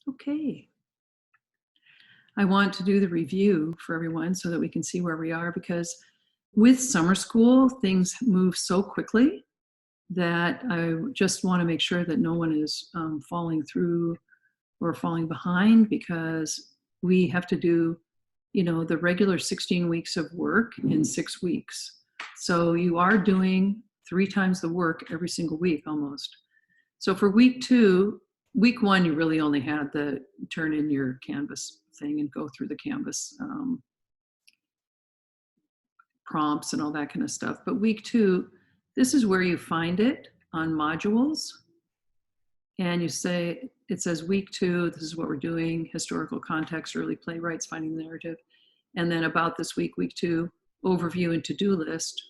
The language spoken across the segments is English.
Okay. I want to do the review for everyone so that we can see where we are, because with summer school, things move so quickly that I just want to make sure that no one is falling through or falling behind, because we have to do, the regular 16 weeks of work in 6 weeks. So you are doing 3 times the work every single week almost. So for week 2, week 1, you really only had to turn in your Canvas thing and go through the Canvas prompts and all that kind of stuff. But week 2, this is where you find it on modules. And you say, it says week 2, this is what we're doing, historical context, early playwrights, finding the narrative. And then about this week, week 2, overview and to-do list.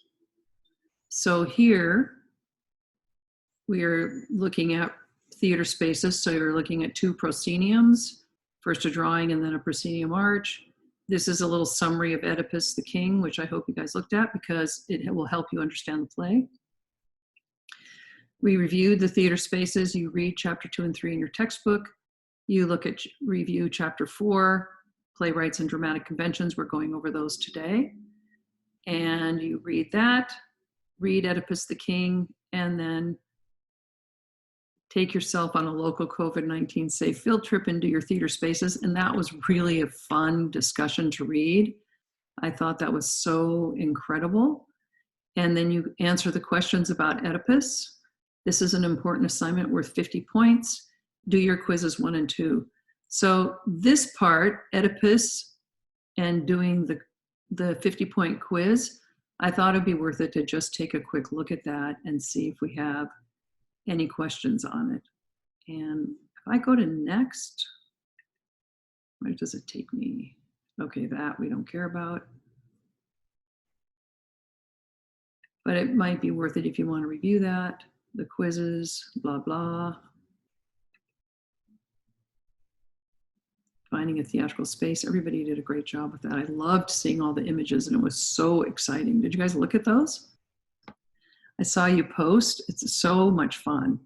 So here, we are looking at theater spaces. So you're looking at 2 prosceniums, first a drawing and then a proscenium arch. This is a little summary of Oedipus the King, which I hope you guys looked at because it will help you understand the play. We reviewed the theater spaces. You read chapter 2 and 3 in your textbook. You look at review chapter 4, playwrights and dramatic conventions. We're going over those today. And you read that, read Oedipus the King, and then take yourself on a local COVID-19 safe field trip into your theater spaces. And that was really a fun discussion to read. I thought that was so incredible. And then you answer the questions about Oedipus. This is an important assignment worth 50 points. Do your quizzes 1 and 2. So this part, Oedipus, and doing the 50-point quiz, I thought it'd be worth it to just take a quick look at that and see if we have any questions on it. And if I go to next, where does it take me? Okay, that we don't care about. But it might be worth it if you want to review that. The quizzes, blah, blah. Finding a theatrical space. Everybody did a great job with that. I loved seeing all the images and it was so exciting. Did you guys look at those? I saw you post. It's so much fun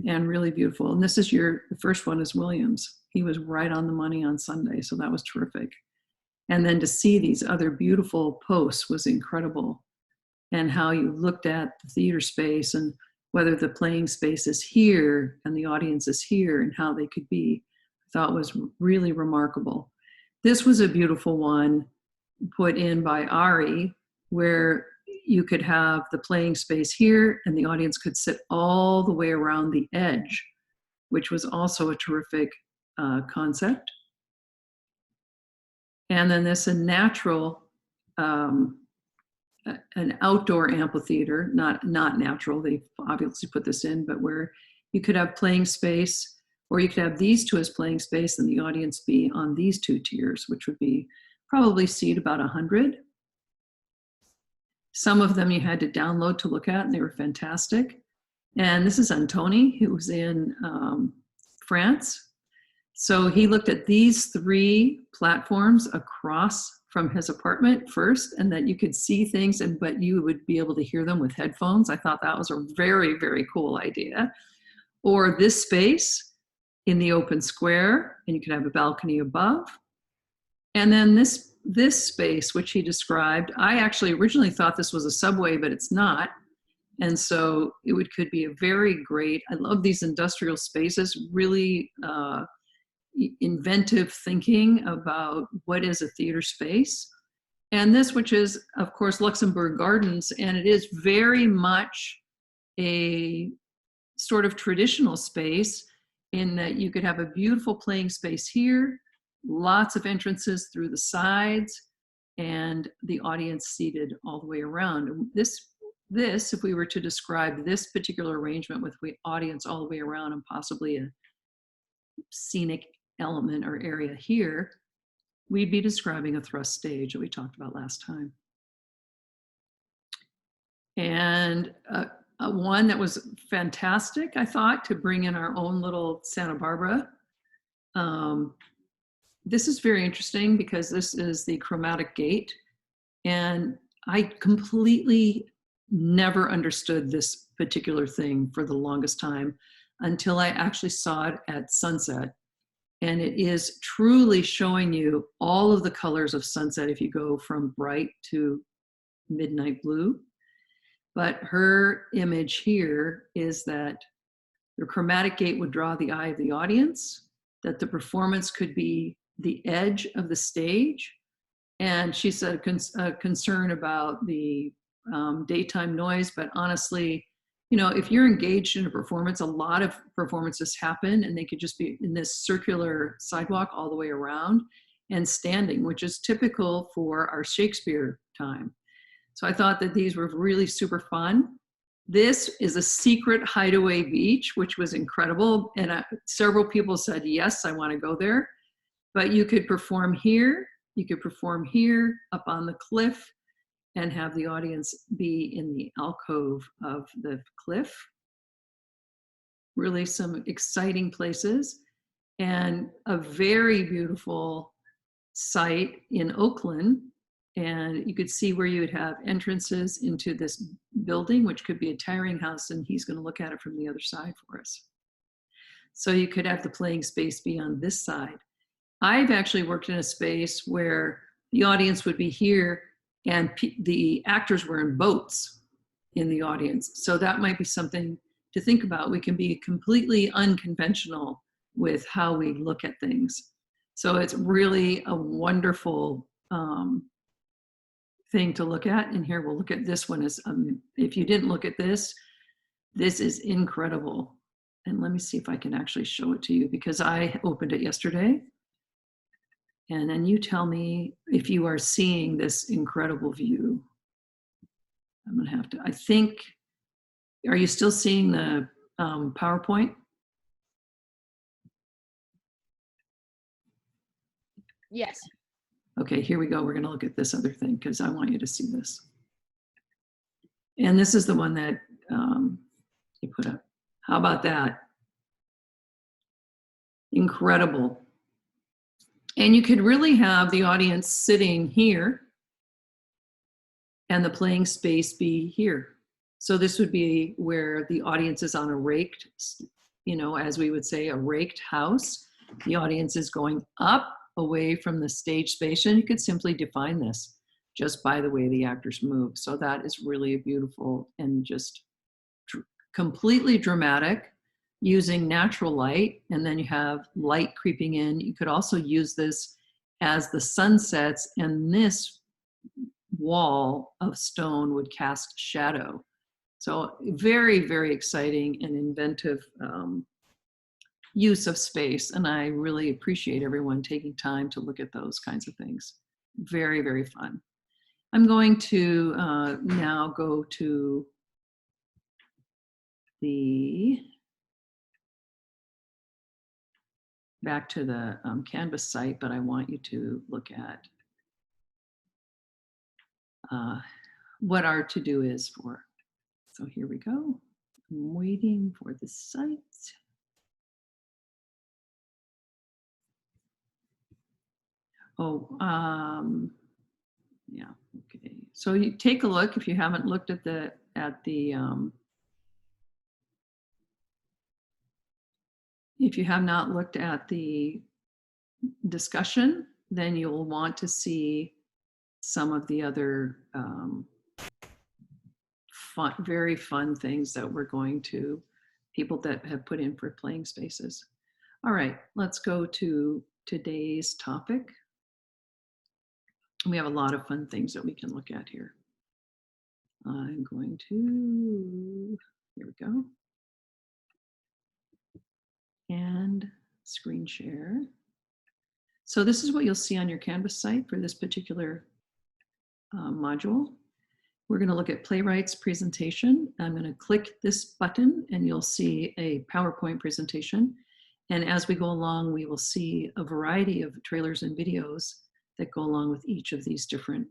and really beautiful. And this is the first one is Williams. He was right on the money on Sunday, so that was terrific. And then to see these other beautiful posts was incredible. And how you looked at the theater space and whether the playing space is here and the audience is here and how they could be, I thought was really remarkable. This was a beautiful one put in by Ari, where you could have the playing space here and the audience could sit all the way around the edge, which was also a terrific concept. And then this, a natural, an outdoor amphitheater, not natural, they obviously put this in, but where you could have playing space, or you could have these 2 as playing space and the audience be on these 2 tiers, which would be probably seat about 100. Some of them you had to download to look at, and they were fantastic. And this is Antoni, who's in France. So he looked at these 3 platforms across from his apartment first, and that you could see things, but you would be able to hear them with headphones. I thought that was a very, very cool idea. Or this space in the open square, and you could have a balcony above. And then this space, which he described, I actually originally thought this was a subway, but it's not. And so it could be a very great, I love these industrial spaces, really inventive thinking about what is a theater space. And this, which is, of course, Luxembourg Gardens, and it is very much a sort of traditional space in that you could have a beautiful playing space here, lots of entrances through the sides, and the audience seated all the way around. And this, if we were to describe this particular arrangement with the audience all the way around and possibly a scenic element or area here, we'd be describing a thrust stage that we talked about last time. And one that was fantastic, I thought, to bring in our own little Santa Barbara. This is very interesting because this is the chromatic gate. And I completely never understood this particular thing for the longest time until I actually saw it at sunset. And it is truly showing you all of the colors of sunset if you go from bright to midnight blue. But her image here is that the chromatic gate would draw the eye of the audience, that the performance could be the edge of the stage. And she said a concern about the daytime noise, but honestly, you know, if you're engaged in a performance, a lot of performances happen and they could just be in this circular sidewalk all the way around and standing, which is typical for our Shakespeare time. So I thought that these were really super fun. This is a secret hideaway beach, which was incredible. And several people said, yes, I want to go there. But you could perform here, you could perform here, up on the cliff, and have the audience be in the alcove of the cliff. Really some exciting places. And a very beautiful site in Oakland. And you could see where you would have entrances into this building, which could be a tiring house, and he's going to look at it from the other side for us. So you could have the playing space be on this side. I've actually worked in a space where the audience would be here and the actors were in boats in the audience. So that might be something to think about. We can be completely unconventional with how we look at things. So it's really a wonderful thing to look at. And here we'll look at this one. As if you didn't look at this, this is incredible. And let me see if I can actually show it to you, because I opened it yesterday. And then you tell me if you are seeing this incredible view. I'm gonna have to, I think, are you still seeing the PowerPoint? Yes. Okay, here we go. We're gonna look at this other thing because I want you to see this. And this is the one that you put up. How about that? Incredible. And you could really have the audience sitting here and the playing space be here. So this would be where the audience is on a raked, you know, as we would say, a raked house. The audience is going up away from the stage space, and you could simply define this just by the way the actors move. So that is really beautiful and just completely dramatic, using natural light, and then you have light creeping in. You could also use this as the sun sets, and this wall of stone would cast shadow. So very, very exciting and inventive use of space. And I really appreciate everyone taking time to look at those kinds of things. Very, very fun. I'm going to now go to back to the Canvas site, but I want you to look at what our to-do is for. So here we go. I'm waiting for the site. Oh, yeah, okay. So you take a look if you haven't looked at the if you have not looked at the discussion, then you'll want to see some of the other very fun things that we're going to, people that have put in for playing spaces. All right, let's go to today's topic. We have a lot of fun things that we can look at here. I'm going to, here we go. And screen share. So this is what you'll see on your Canvas site for this particular module. We're going to look at Playwright's presentation. I'm going to click this button and you'll see a PowerPoint presentation. And as we go along, we will see a variety of trailers and videos that go along with each of these different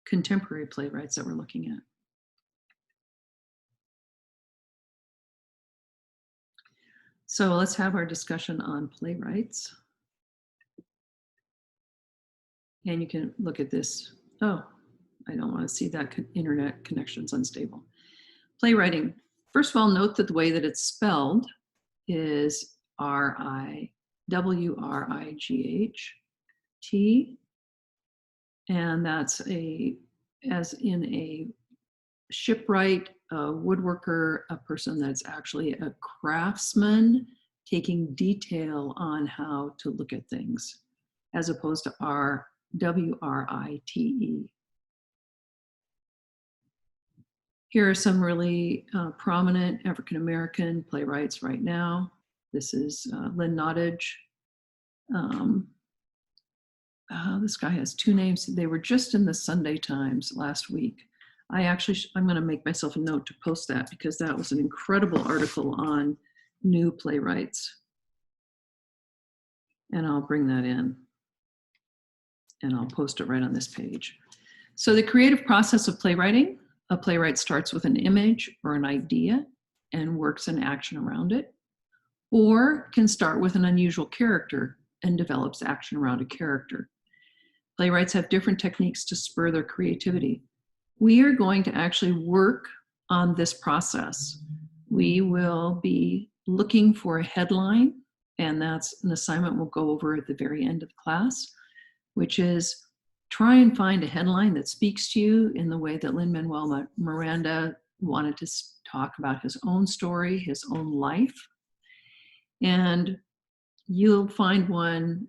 contemporary playwrights that we're looking at. So let's have our discussion on playwrights. And you can look at this. Oh, I don't want to see that internet connection's unstable. Playwriting. First of all, note that the way that it's spelled is R-I-G-H-T. Wright, and that's as in a shipwright, a woodworker, a person that's actually a craftsman, taking detail on how to look at things, as opposed to Write. Here are some really prominent African-American playwrights right now. This is Lynn Nottage. This guy has two names. They were just in the Sunday Times last week. I'm going to make myself a note to post that, because that was an incredible article on new playwrights. And I'll bring that in and I'll post it right on this page. So the creative process of playwriting, a playwright starts with an image or an idea and works an action around it, or can start with an unusual character and develops action around a character. Playwrights have different techniques to spur their creativity. We are going to actually work on this process. We will be looking for a headline, and that's an assignment we'll go over at the very end of the class, which is try and find a headline that speaks to you in the way that Lin-Manuel Miranda wanted to talk about his own story, his own life. And you'll find one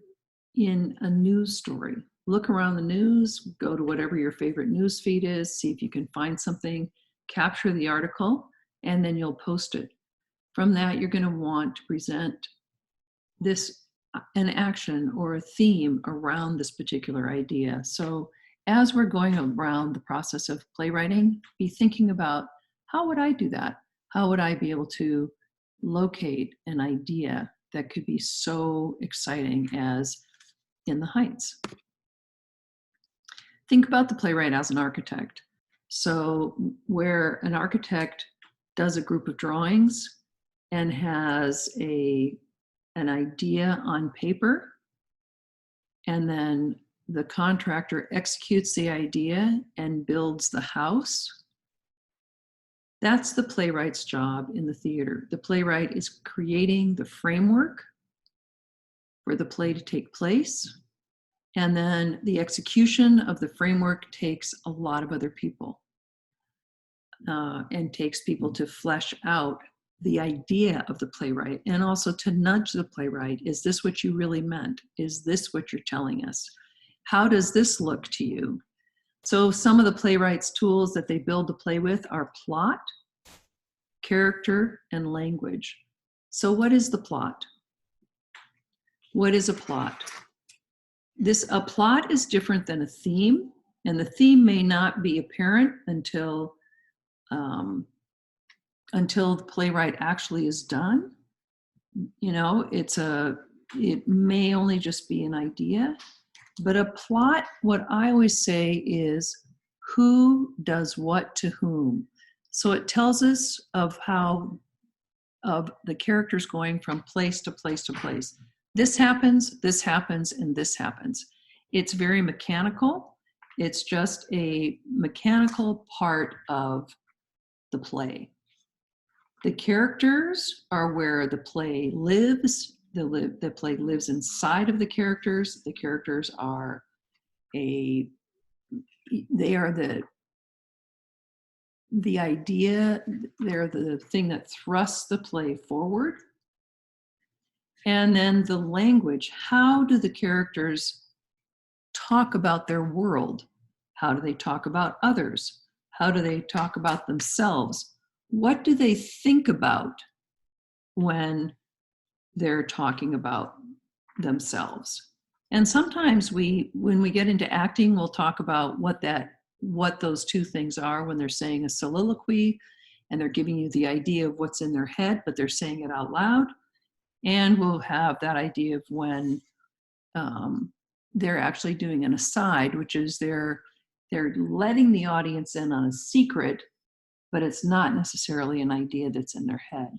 in a news story. Look around the news, go to whatever your favorite news feed is, see if you can find something, capture the article, and then you'll post it. From that, you're going to want to present an action or a theme around this particular idea. So as we're going around the process of playwriting, be thinking about, how would I do that? How would I be able to locate an idea that could be so exciting as In the Heights? Think about the playwright as an architect. So where an architect does a group of drawings and has an idea on paper, and then the contractor executes the idea and builds the house, that's the playwright's job in the theater. The playwright is creating the framework for the play to take place. And then the execution of the framework takes a lot of other people and takes people to flesh out the idea of the playwright, and also to nudge the playwright. Is this what you really meant? Is this what you're telling us? How does this look to you? So some of the playwrights' tools that they build the play with are plot, character, and language. So what is the plot? What is a plot? A plot is different than a theme, and the theme may not be apparent until the playwright actually is done. You know, it may only just be an idea, but a plot, what I always say is, who does what to whom? So it tells us of the characters going from place to place to place. This happens, and this happens. It's very mechanical. It's just a mechanical part of the play. The characters are where the play lives. The play lives inside of the characters. The characters are the idea. They're the thing that thrusts the play forward. And then the language. How do the characters talk about their world? How do they talk about others? How do they talk about themselves? What do they think about when they're talking about themselves? And sometimes when we get into acting, we'll talk about what those two things are when they're saying a soliloquy and they're giving you the idea of what's in their head, but they're saying it out loud. And we'll have that idea of when they're actually doing an aside, which is they're letting the audience in on a secret, but it's not necessarily an idea that's in their head.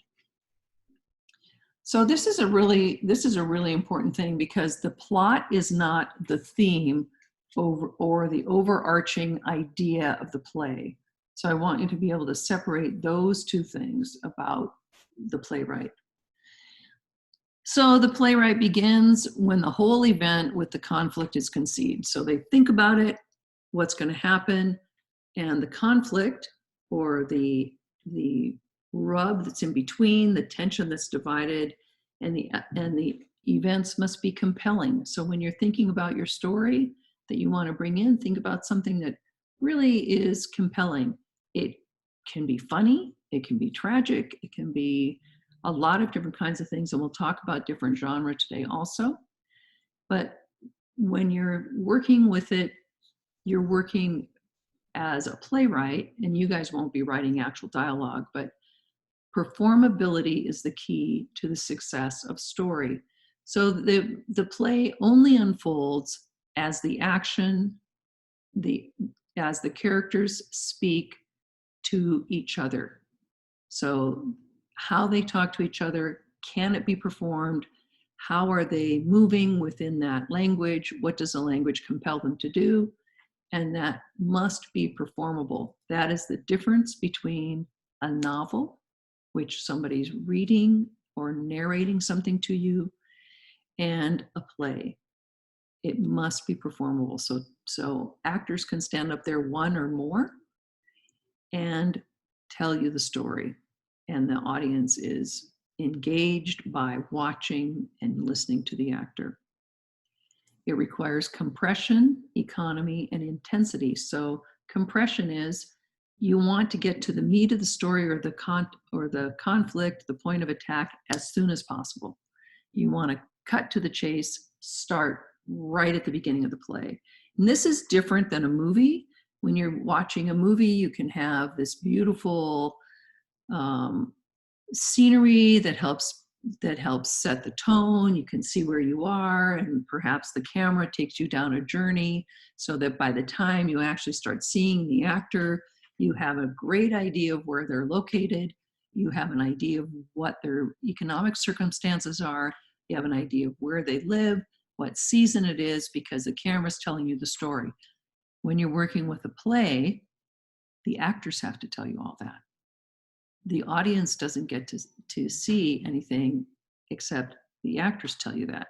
So this is a really important thing, because the plot is not the theme or the overarching idea of the play. So I want you to be able to separate those two things about the playwright. So the playwright begins when the whole event with the conflict is conceived. So they think about it, what's going to happen, and the conflict, or the rub that's in between, the tension that's divided, and the events must be compelling. So when you're thinking about your story that you want to bring in, think about something that really is compelling. It can be funny, it can be tragic, it can be a lot of different kinds of things, and we'll talk about different genre today also. But when you're working with it, you're working as a playwright, and you guys won't be writing actual dialogue, but performability is the key to the success of story. So the play only unfolds as the action, as the characters speak to each other. So how they talk to each other, can it be performed? How are they moving within that language? What does the language compel them to do? And that must be performable. That is the difference between a novel, which somebody's reading or narrating something to you, and a play. It must be performable. So actors can stand up there, one or more, and tell you the story. And the audience is engaged by watching and listening to the actor. It requires compression, economy, and intensity. So compression is you want to get to the meat of the story or the conflict, the point of attack, as soon as possible. You want to cut to the chase, start right at the beginning of the play. And this is different than a movie. When you're watching a movie, you can have this beautiful scenery that helps set the tone. You can see where you are, and perhaps the camera takes you down a journey so that by the time you actually start seeing the actor, you have a great idea of where they're located. You have an idea of what their economic circumstances are. You have an idea of where they live, what season it is, because the camera's telling you the story. When you're working with a play, the actors have to tell you all that. The audience doesn't get to see anything except the actors tell you that.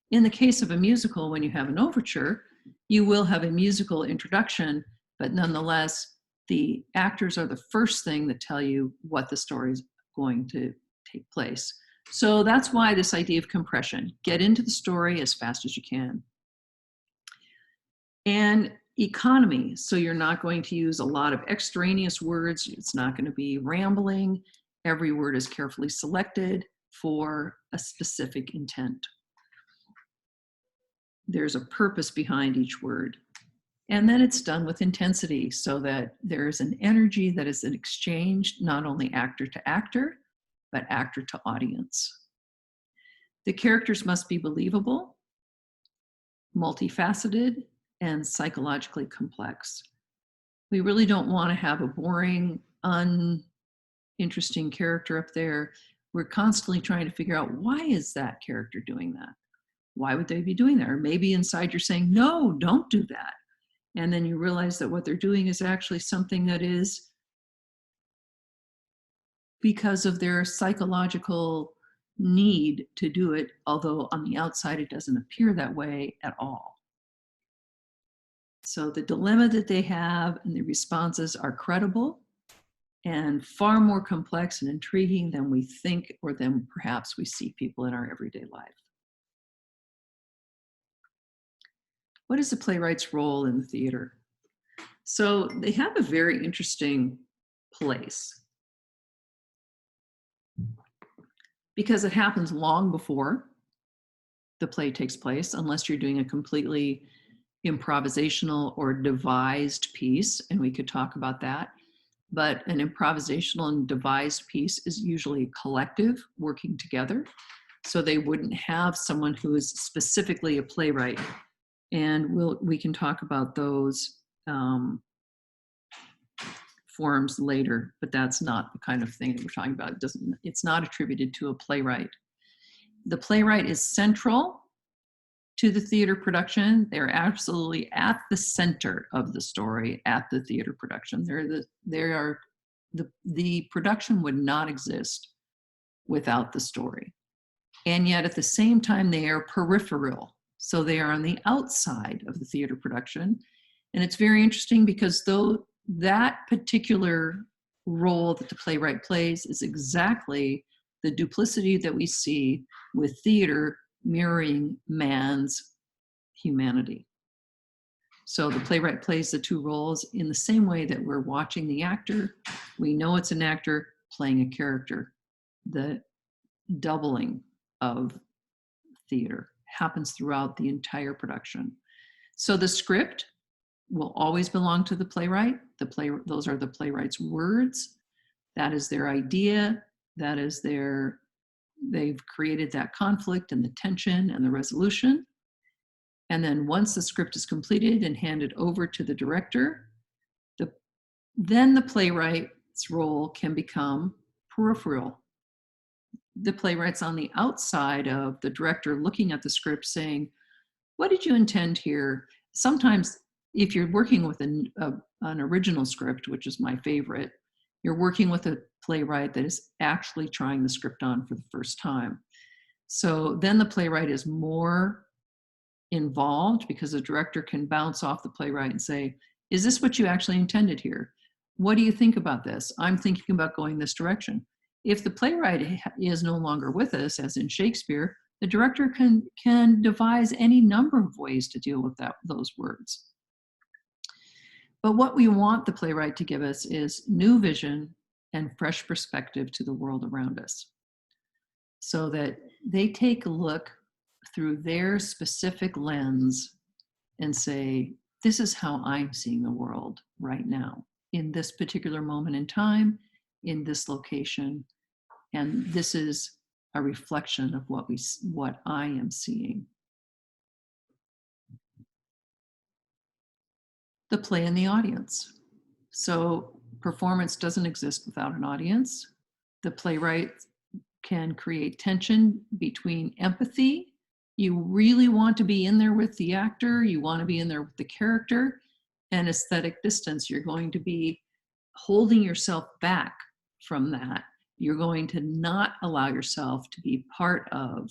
In the case of a musical, when you have an overture, you will have a musical introduction, but nonetheless, the actors are the first thing that tell you what the story is going to take place. So that's why this idea of compression. Get into the story as fast as you can. And economy. So you're not going to use a lot of extraneous words. It's not going to be rambling. Every word is carefully selected for a specific intent. There's a purpose behind each word. And then it's done with intensity so that there's an energy that is exchanged not only actor to actor, but actor to audience. The characters must be believable, multifaceted, and psychologically complex. We really don't want to have a boring, uninteresting character up there. We're constantly trying to figure out, why is that character doing that? Why would they be doing that? Or maybe inside you're saying, no, don't do that. And then you realize that what they're doing is actually something that is because of their psychological need to do it, although on the outside it doesn't appear that way at all. So the dilemma that they have and the responses are credible and far more complex and intriguing than we think, or than perhaps we see people in our everyday life. What is a playwright's role in the theater? So they have a very interesting place because it happens long before the play takes place, unless you're doing a completely improvisational or devised piece, and we could talk about that. But an improvisational and devised piece is usually collective, working together. So they wouldn't have someone who is specifically a playwright. And we can talk about those forms later, but that's not the kind of thing that we're talking about. It's not attributed to a playwright. The playwright is central to the theater production. They're absolutely at the center of the story at the theater production. The production would not exist without the story. And yet at the same time, they are peripheral. So they are on the outside of the theater production. And it's very interesting because though that particular role that the playwright plays is exactly the duplicity that we see with theater mirroring man's humanity. So the playwright plays the two roles in the same way that we're watching the actor. We know it's an actor playing a character. The doubling of theater happens throughout the entire production. So the script will always belong to the playwright. Those are the playwright's words. That is their idea. That is they've created that conflict and the tension and the resolution. And then once the script is completed and handed over to the director, then the playwright's role can become peripheral. The playwright's on the outside of the director looking at the script saying, what did you intend here? Sometimes if you're working with an original script, which is my favorite, you're working with a playwright that is actually trying the script on for the first time. So then the playwright is more involved because the director can bounce off the playwright and say, is this what you actually intended here? What do you think about this? I'm thinking about going this direction. If the playwright is no longer with us, as in Shakespeare, the director can devise any number of ways to deal with those words. But what we want the playwright to give us is new vision and fresh perspective to the world around us, so that they take a look through their specific lens and say, this is how I'm seeing the world right now, in this particular moment in time, in this location, and this is a reflection of what I am seeing. The play and the audience. So performance doesn't exist without an audience. The playwright can create tension between empathy. You really want to be in there with the actor, you want to be in there with the character, and aesthetic distance. You're going to be holding yourself back from that. You're going to not allow yourself to be part of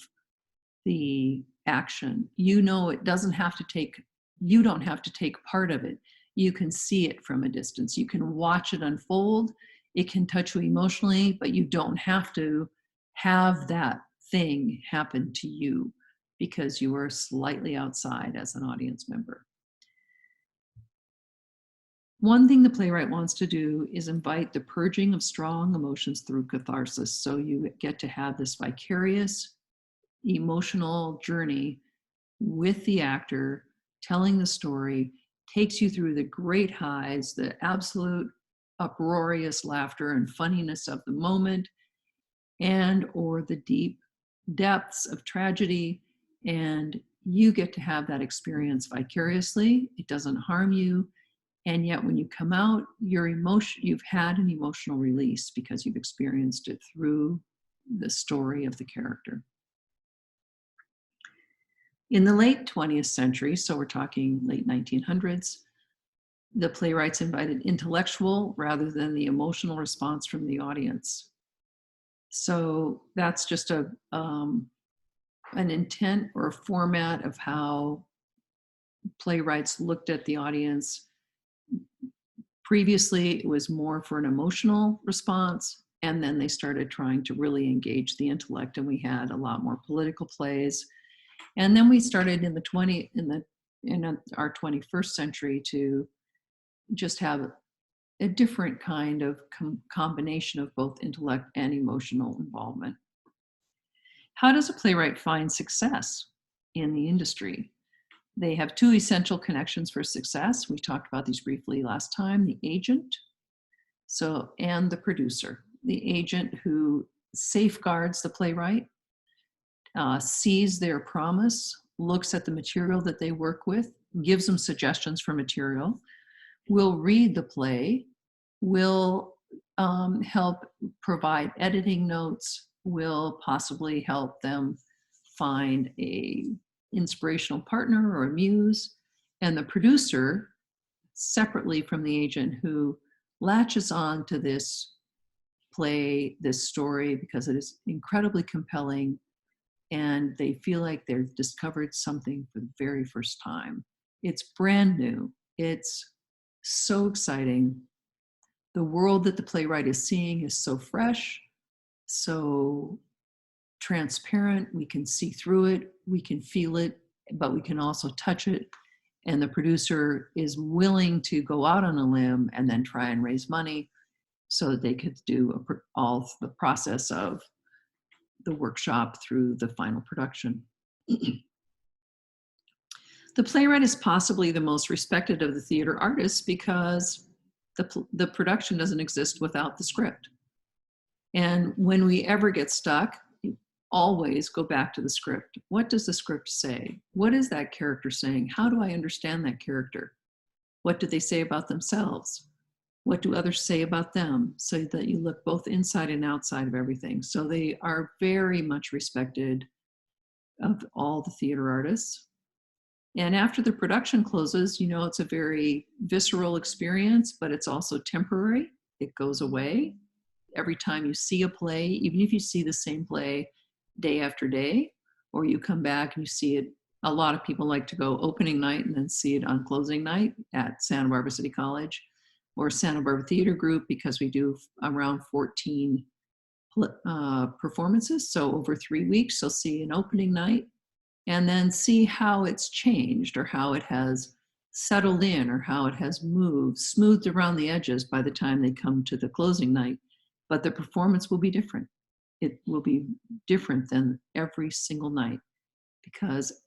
the action. You know, it doesn't have to take, you don't have to take part of it. You can see it from a distance. You can watch it unfold. It can touch you emotionally, but you don't have to have that thing happen to you because you are slightly outside as an audience member. One thing the playwright wants to do is invite the purging of strong emotions through catharsis. So you get to have this vicarious emotional journey with the actor, telling the story, takes you through the great highs, the absolute uproarious laughter and funniness of the moment, and or the deep depths of tragedy. And you get to have that experience vicariously. It doesn't harm you. And yet when you come out, you've had an emotional release because you've experienced it through the story of the character. In the late 20th century, so we're talking late 1900s, the playwrights invited intellectual rather than the emotional response from the audience. So that's just an intent or a format of how playwrights looked at the audience. Previously, it was more for an emotional response, and then they started trying to really engage the intellect, and we had a lot more political plays. And then we started in our 21st century to just have a different kind of combination of both intellect and emotional involvement. How does a playwright find success in the industry? They have two essential connections for success. We talked about these briefly last time: the agent, and the producer. The agent who safeguards the playwright, sees their promise, looks at the material that they work with, gives them suggestions for material, will read the play, will help provide editing notes, will possibly help them find a inspirational partner or a muse, and the producer, separately from the agent, who latches on to this play, this story, because it is incredibly compelling, and they feel like they've discovered something for the very first time. It's brand new. It's so exciting. The world that the playwright is seeing is so fresh, so transparent. We can see through it, we can feel it, but we can also touch it. And the producer is willing to go out on a limb and then try and raise money so that they could do all the process of the workshop through the final production. The playwright is possibly the most respected of the theater artists because the production doesn't exist without the script. And when we ever get stuck, you always go back to the script. What does the script say? What is that character saying? How do I understand that character? What do they say about themselves? What do others say about them? So that you look both inside and outside of everything. So they are very much respected of all the theater artists. And after the production closes, you know, it's a very visceral experience, but it's also temporary. It goes away. Every time you see a play, even if you see the same play day after day, or you come back and you see it, a lot of people like to go opening night and then see it on closing night at Santa Barbara City College or Santa Barbara Theater Group, because we do around 14 performances. So over 3 weeks, you'll see an opening night and then see how it's changed or how it has settled in or how it has moved, smoothed around the edges by the time they come to the closing night. But the performance will be different. It will be different than every single night because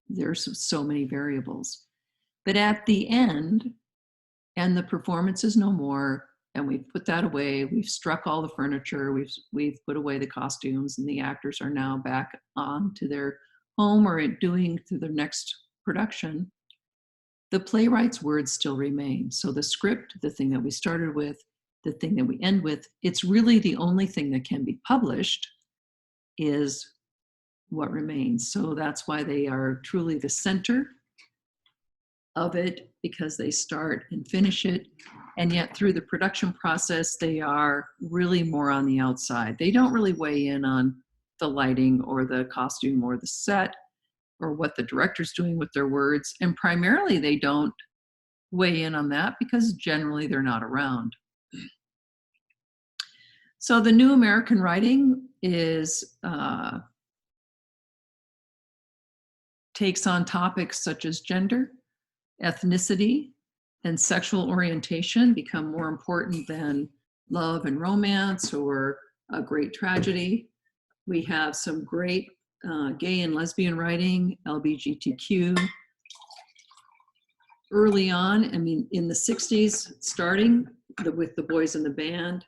there's so many variables. But at the end, and the performance is no more, and we've put that away, we've struck all the furniture, we've put away the costumes, and the actors are now back on to their home or doing to their next production. The playwright's words still remain. So the script, the thing that we started with, the thing that we end with, it's really the only thing that can be published is what remains. So that's why they are truly the center of it, because they start and finish it. And yet through the production process, they are really more on the outside. They don't really weigh in on the lighting or the costume or the set or what the director's doing with their words. And primarily they don't weigh in on that because generally they're not around. So the new American writing is takes on topics such as gender, ethnicity, and sexual orientation become more important than love and romance or a great tragedy. We have some great gay and lesbian writing, LGBTQ. Early on, I mean, in the 60s, starting with The Boys in the Band,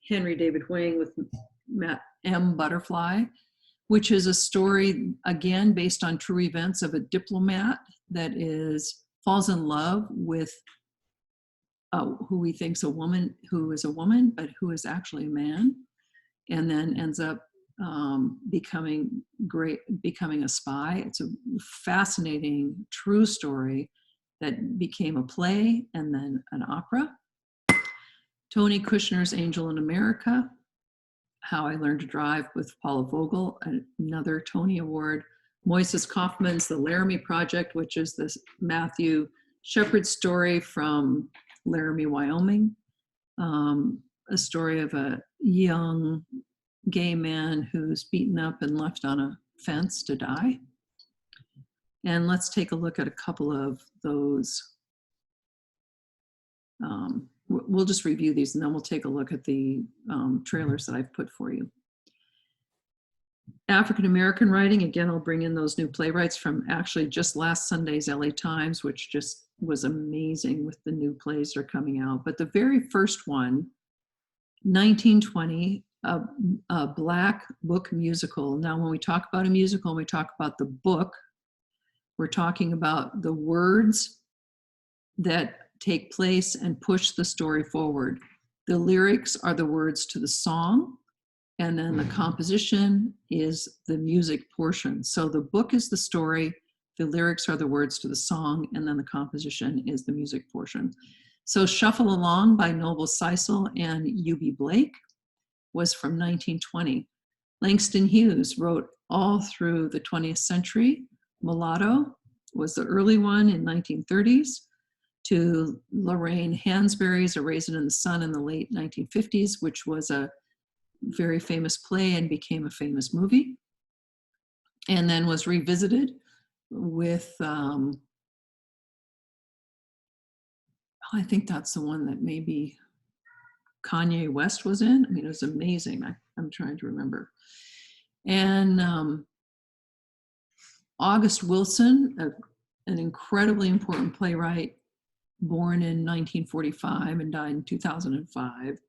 Henry David Wing with Matt M. Butterfly, which is a story, again, based on true events of a diplomat that falls in love with who he thinks who is a woman, but who is actually a man, and then ends up becoming a spy. It's a fascinating, true story that became a play and then an opera. Tony Kushner's Angel in America, How I Learned to Drive with Paula Vogel, another Tony Award. Moises Kaufman's The Laramie Project, which is this Matthew Shepard story from Laramie, Wyoming. A story of a young gay man who's beaten up and left on a fence to die. And let's take a look at a couple of those. We'll just review these and then we'll take a look at the trailers that I've put for you. African American writing, again, I'll bring in those new playwrights from actually just last Sunday's LA Times, which just was amazing with the new plays that are coming out. But the very first one, 1920, a Black book musical. Now, when we talk about a musical and we talk about the book, we're talking about the words that take place and push the story forward. The lyrics are the words to the song, and then the composition is the music portion. So the book is the story, the lyrics are the words to the song, and then the composition is the music portion. So Shuffle Along by Noble Sisal and U.B. Blake was from 1920. Langston Hughes wrote all through the 20th century. Mulatto was the early one in 1930s, to Lorraine Hansberry's A Raisin in the Sun in the late 1950s, which was a very famous play and became a famous movie, and then was revisited with, I think that's the one that maybe Kanye West was in. I mean, it was amazing. I'm trying to remember. And August Wilson, an incredibly important playwright, born in 1945 and died in 2005.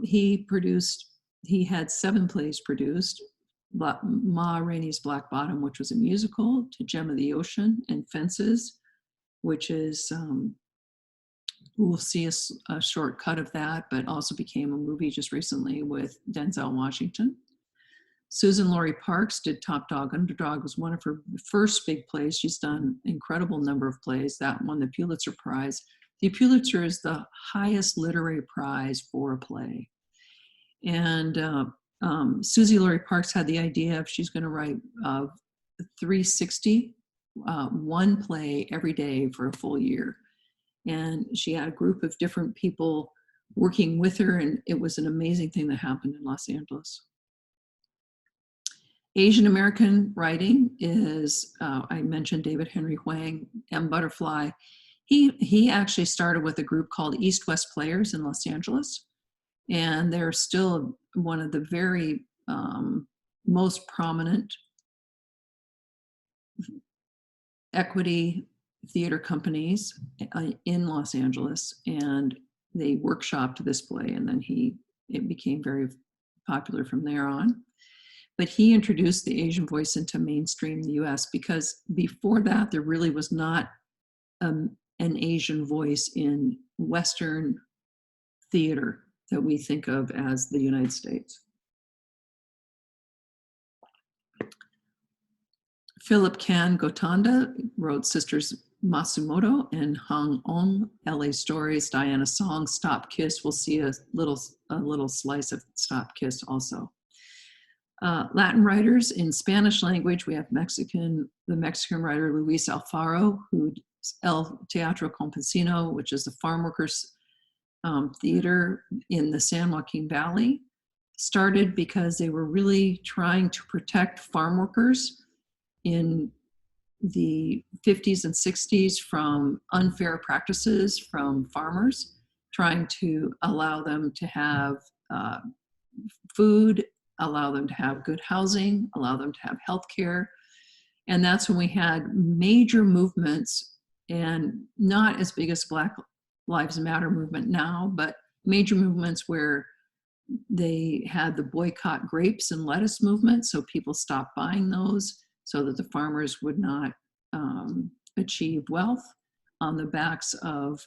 He had 7 plays produced: Ma Rainey's Black Bottom, which was a musical, To Gem of the Ocean, and Fences, which is, we'll see a short cut of that, but also became a movie just recently with Denzel Washington. Susan Laurie Parks did Top Dog, Underdog was one of her first big plays. She's done an incredible number of plays. That won the Pulitzer Prize. The Pulitzer is the highest literary prize for a play. And Susie Laurie Parks had the idea of she's going to write 360, one play every day for a full year. And she had a group of different people working with her, and it was an amazing thing that happened in Los Angeles. Asian American writing is, I mentioned David Henry Hwang, M. Butterfly. He actually started with a group called East West Players in Los Angeles, and they're still one of the very most prominent equity theater companies in Los Angeles, and they workshopped this play, and then it became very popular from there on. But he introduced the Asian voice into mainstream the US, because before that, there really was not an Asian voice in Western theater that we think of as the United States. Philip Kan Gotanda wrote Sisters Matsumoto and Hong On, LA Stories, Diana Song, Stop Kiss. We'll see a little slice of Stop Kiss also. Latin writers in Spanish language, we have the Mexican writer Luis Alfaro, who El Teatro Campesino, which is the farm workers theater in the San Joaquin Valley, started because they were really trying to protect farm workers in the 50s and 60s from unfair practices from farmers, trying to allow them to have food, allow them to have good housing, allow them to have health care. And that's when we had major movements, and not as big as Black Lives Matter movement now, but major movements where they had the boycott grapes and lettuce movement. So people stopped buying those so that the farmers would not achieve wealth on the backs of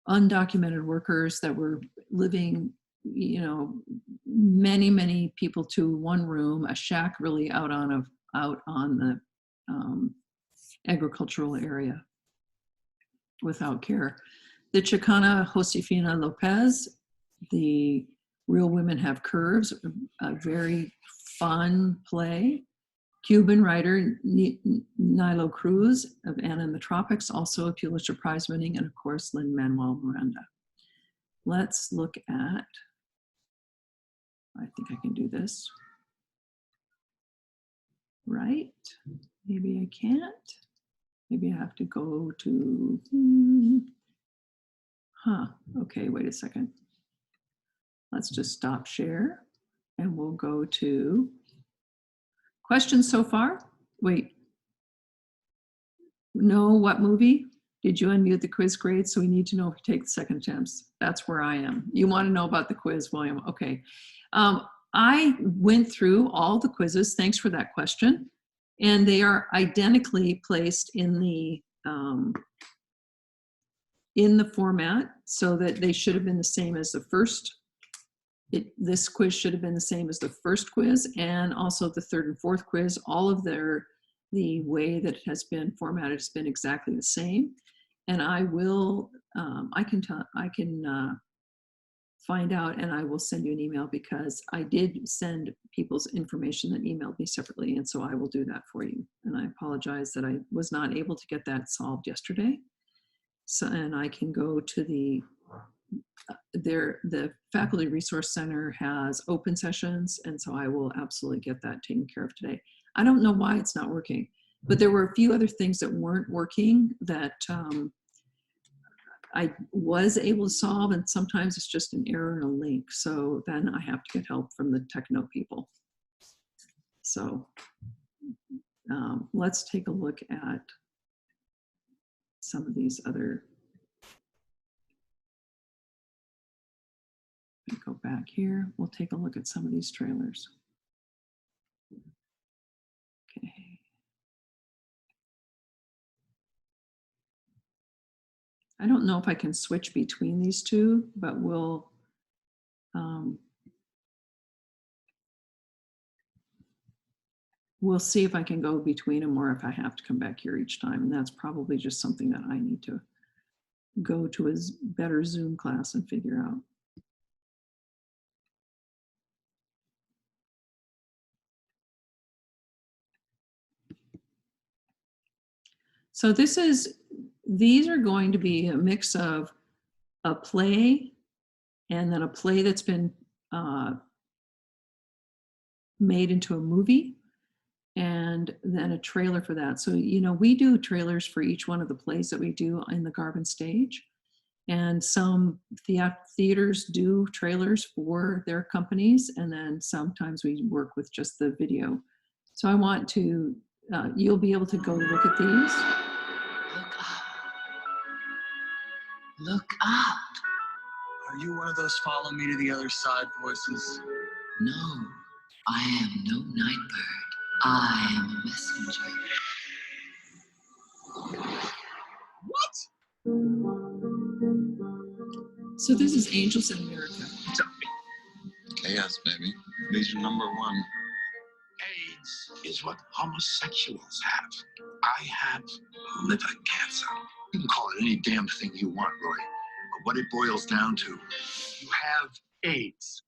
undocumented workers that were living, many people to one room, a shack really out on the agricultural area without care. The Chicana Josefina Lopez, the Real Women Have Curves, a very fun play. Cuban writer Nilo Cruz of Anna in the Tropics, also a Pulitzer Prize winning, and of course Lin-Manuel Miranda. Let's look at, I think I can do this. Right, maybe I can't. Maybe I have to go to, okay, wait a second. Let's just stop share and we'll go to questions so far. Wait, no, what movie? Did you unmute the quiz grade? So we need to know if you take the second attempts. That's where I am. You want to know about the quiz, William? Okay. I went through all the quizzes. Thanks for that question. And they are identically placed in the format, so that they should have been the same as the first. This quiz should have been the same as the first quiz, and also the third and fourth quiz. All of the way that it has been formatted has been exactly the same. And I will, I can find out, and I will send you an email, because I did send people's information that emailed me separately, and so I will do that for you. And I apologize that I was not able to get that solved yesterday. So, and I can go to the Faculty Resource Center has open sessions, and so I will absolutely get that taken care of today. I don't know why it's not working, but there were a few other things that weren't working that I was able to solve, and sometimes it's just an error in a link. So then I have to get help from the techno people. So let's take a look at some of these other. Go back here. We'll take a look at some of these trailers. Okay. I don't know if I can switch between these two, but we'll see if I can go between them, or if I have to come back here each time. And that's probably just something that I need to go to a better Zoom class and figure out. So these are going to be a mix of a play, and then a play that's been made into a movie, and then a trailer for that. So, you know, we do trailers for each one of the plays that we do in the Garvin stage. And some theaters do trailers for their companies, and then sometimes we work with just the video. So I want to, you'll be able to go look at these. Look up. Look up. Are you one of those follow me to the other side voices? No, I am no night bird. I am a messenger. What? So this is Angels in America. Yes, baby. Legion number 1. AIDS is what homosexuals have. I have liver cancer. You can call it any damn thing you want, Roy. But what it boils down to, you have AIDS.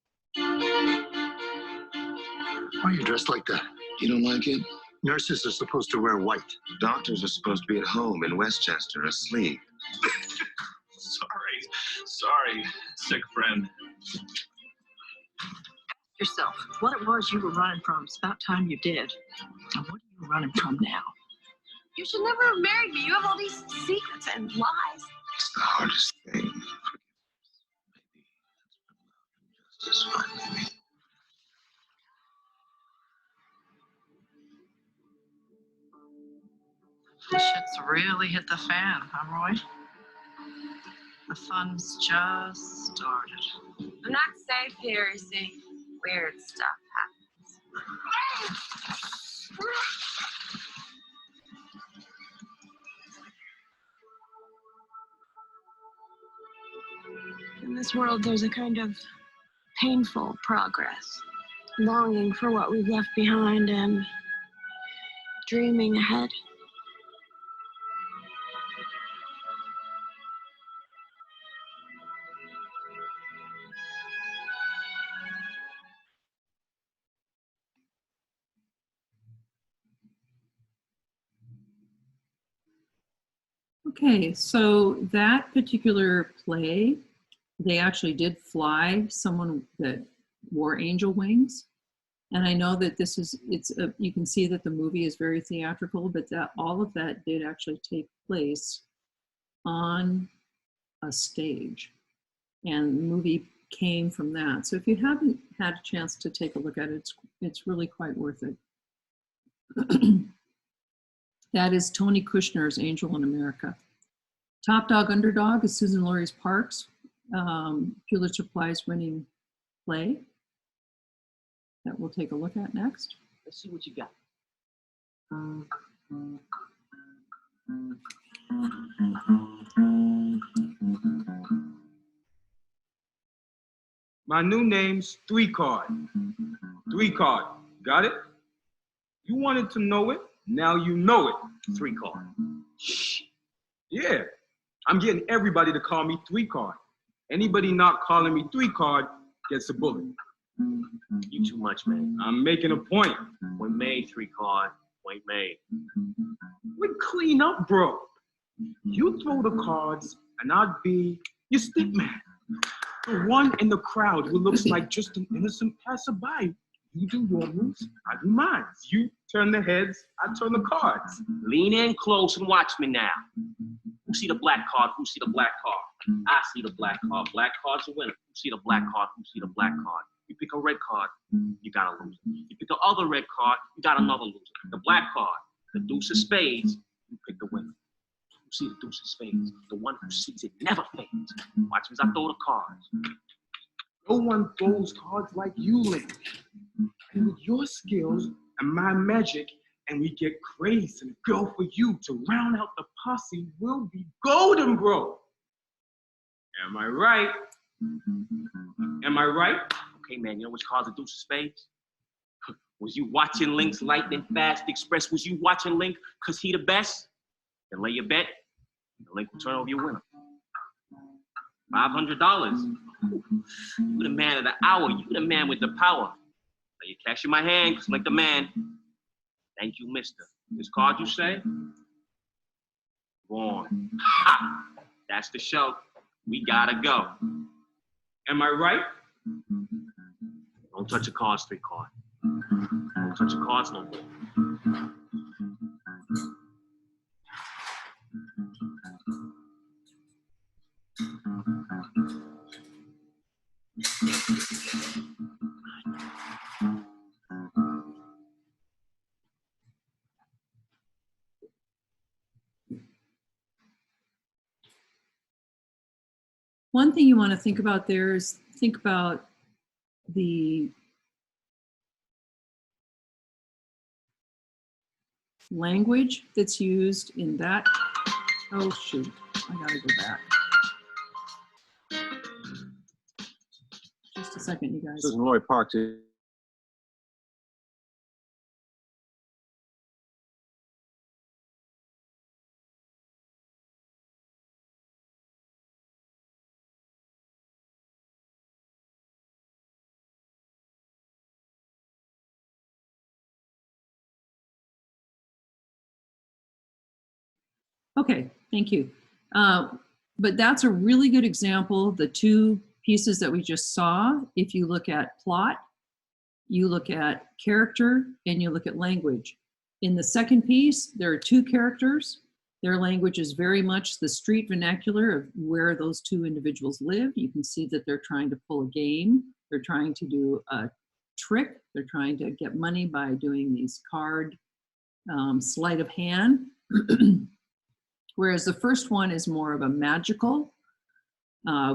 Why are you dressed like that? You don't like it? Nurses are supposed to wear white. Doctors are supposed to be at home in Westchester asleep. Sorry, sick friend. Yourself, what it was you were running from. It's about time you did. And what are you running from now? You should never have married me. You have all these secrets and lies. It's the hardest thing. Maybe that's what love and justice find, maybe. The shit's really hit the fan, huh, Roy? The fun's just started. I'm not safe here, you see. Weird stuff happens. In this world, there's a kind of painful progress. Longing for what we've left behind and dreaming ahead. Okay, so that particular play, they actually did fly someone that wore angel wings. And I know that you can see that the movie is very theatrical, but that all of that did actually take place on a stage. And the movie came from that. So if you haven't had a chance to take a look at it, it's really quite worth it. That is Tony Kushner's Angel in America. Top Dog Underdog is Susan Laurie's Parks, Pulitzer Prize winning play that we'll take a look at next. Let's see what you got. My new name's 3 Card. 3 Card. Got it? You wanted to know it. Now you know it. 3 Card. Yeah. I'm getting everybody to call me 3 Card. Anybody not calling me 3-card gets a bullet. You too much, man. I'm making a point. Point made, 3-card. Point made. We clean up, bro. You throw the cards, and I'd be your stick man. The one in the crowd who looks like just an innocent passerby. You do your moves, I do mine. You turn the heads, I turn the cards. Lean in close and watch me now. Who see the black card? Who see the black card? I see the black card. Black card's a winner. Who see the black card? Who see the black card? You pick a red card, you got a loser. You pick the other red card, you got another loser. The black card, the deuce of spades, you pick the winner. Who see the deuce of spades? The one who sees it never fades. Watch me as I throw the cards. No one throws cards like you, Lynn. And with your skills and my magic, and we get Grace and a girl for you to round out the posse, we'll be golden, bro. Am I right? Am I right? Okay, man, you know which cards the deuce of spades? Was you watching Link's Lightning Fast Express? Was you watching Link because he the best? Then lay your bet, and Link will turn over your winner. $500. You the man of the hour. You the man with the power. Now you cash in my hand, just like the man. Thank you, mister. This card you say? Wrong. Ha! That's the show. We gotta go. Am I right? Don't touch your cards, 3-card. Don't touch your cards no more. One thing you want to think about there is think about the language that's used in that. Oh shoot, I gotta go back. Just a second, you guys. This is Roy Parks. Okay, thank you. But that's a really good example. The two pieces that we just saw, if you look at plot, you look at character, and you look at language. In the second piece, there are two characters. Their language is very much the street vernacular of where those two individuals live. You can see that they're trying to pull a game. They're trying to do a trick. They're trying to get money by doing these card sleight of hand. Whereas the first one is more of a magical.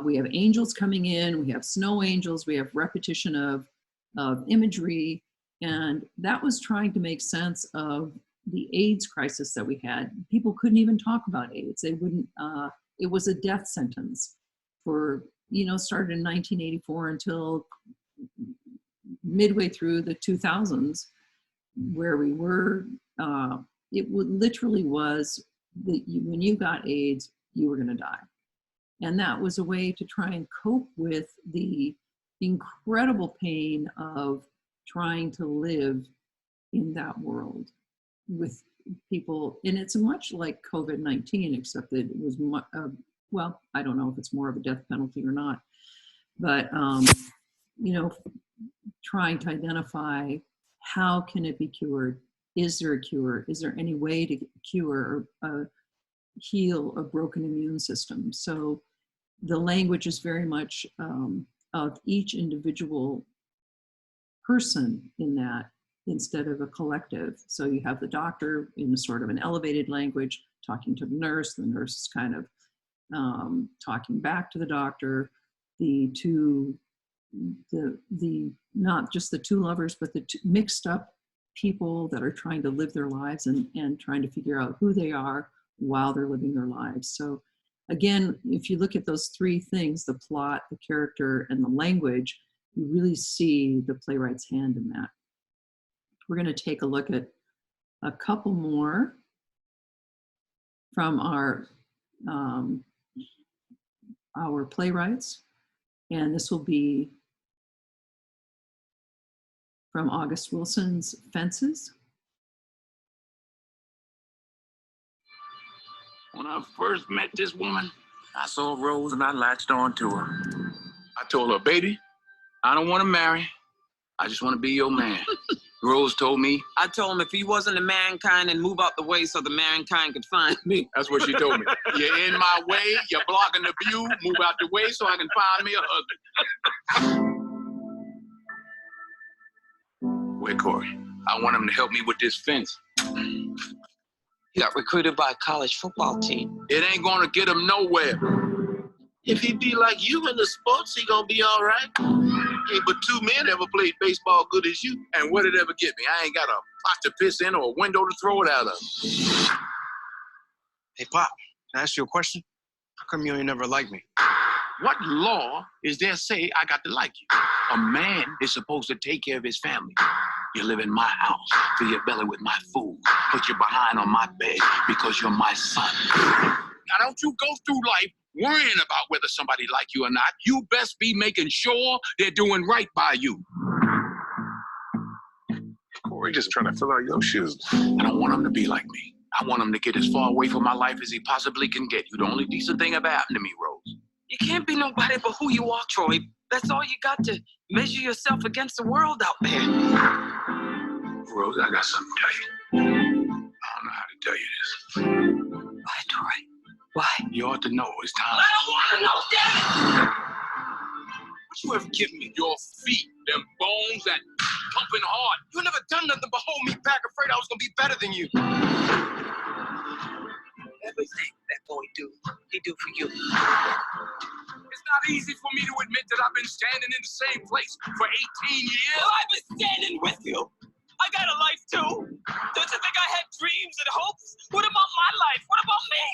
We have angels coming in, we have snow angels, we have repetition of imagery, and that was trying to make sense of the AIDS crisis that we had. People couldn't even talk about AIDS. They wouldn't, it was a death sentence for, started in 1984 until midway through the 2000s, where we were, it literally was that when you got AIDS, you were going to die. And that was a way to try and cope with the incredible pain of trying to live in that world with people. And it's much like COVID-19, except that it was, well, I don't know if it's more of a death penalty or not, but, trying to identify how can it be cured? Is there a cure? Is there any way to cure or heal a broken immune system? So the language is very much of each individual person in that instead of a collective. So you have the doctor in a sort of an elevated language talking to the nurse is kind of talking back to the doctor. Not just the two lovers, but the two mixed up people that are trying to live their lives and trying to figure out who they are while they're living their lives. So again, if you look at those three things, the plot, the character, and the language, you really see the playwright's hand in that. We're going to take a look at a couple more from our playwrights. And this will be from August Wilson's Fences. When I first met this woman, I saw Rose and I latched on to her. I told her, baby, I don't want to marry. I just want to be your man. Rose told me. I told him if he wasn't a mankind, and move out the way so the mankind could find me. That's what she told me. You're in my way. You're blocking the view. Move out the way so I can find me a husband. Where, Corey? I want him to help me with this fence. He got recruited by a college football team. It ain't gonna get him nowhere. If he be like you in the sports, he gonna be all right. Ain't but two men ever played baseball good as you. And what it ever get me? I ain't got a pot to piss in or a window to throw it out of. Hey, Pop, can I ask you a question? How come you ain't never liked me? What law is there say I got to like you? A man is supposed to take care of his family. You live in my house, fill your belly with my food, put your behind on my bed because you're my son. Now don't you go through life worrying about whether somebody like you or not. You best be making sure they're doing right by you. Corey just trying to fill out your shoes. I don't want him to be like me. I want him to get as far away from my life as he possibly can get. You the only decent thing ever happened to me, Rose. You can't be nobody but who you are, Troy. That's all you got to measure yourself against the world out there. Rose, I got something to tell you. I don't know how to tell you this. Why, Troy? Why? You ought to know it's time. I don't want to know, damn it! What you ever give me? Your feet, them bones that pumping hard. You never done nothing but hold me back, afraid I was gonna be better than you. Everything that boy do, he do for you. It's not easy for me to admit that I've been standing in the same place for 18 years. Well, I've been standing with you. I got a life too. Don't you think I had dreams and hopes? What about my life? What about me?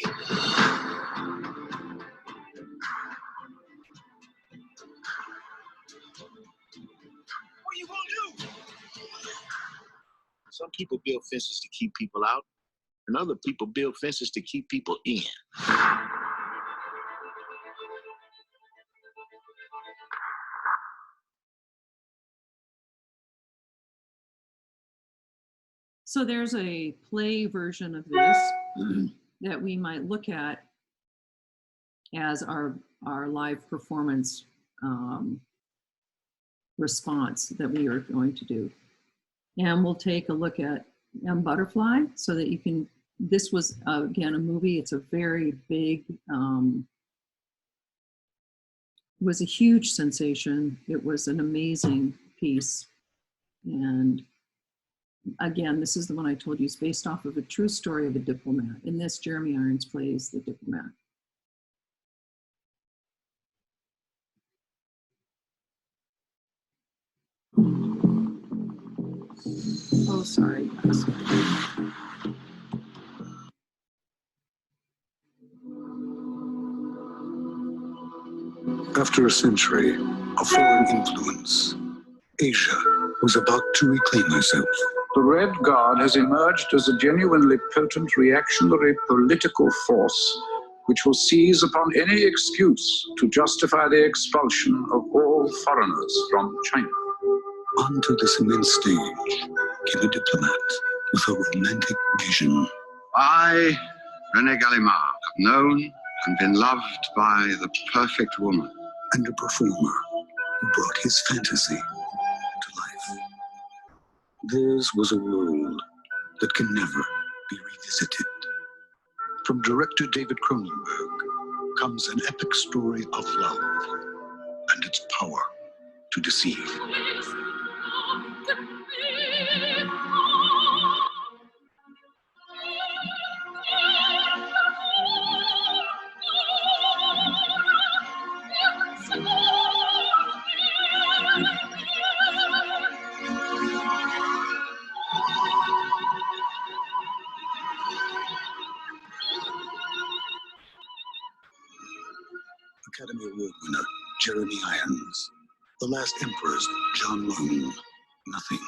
What are you gonna do? Some people build fences to keep people out, and other people build fences to keep people in. So there's a play version of this that we might look at as our live performance response that we are going to do. And we'll take a look at Butterfly so that you can, this was again a movie, it's a very big, was a huge sensation. It was an amazing piece. And again, this is the one I told you is based off of a true story of a diplomat. In this, Jeremy Irons plays the diplomat. Oh, sorry, guys. After a century of foreign influence, Asia was about to reclaim herself. The Red Guard has emerged as a genuinely potent reactionary political force which will seize upon any excuse to justify the expulsion of all foreigners from China. Onto this immense stage came a diplomat with a romantic vision. I, René Gallimard, have known and been loved by the perfect woman. And a performer who brought his fantasy to life. Theirs was a world that can never be revisited. From director David Cronenberg comes an epic story of love and its power to deceive. Academy Award winner Jeremy Irons, The Last Emperor's John Lone. Nothing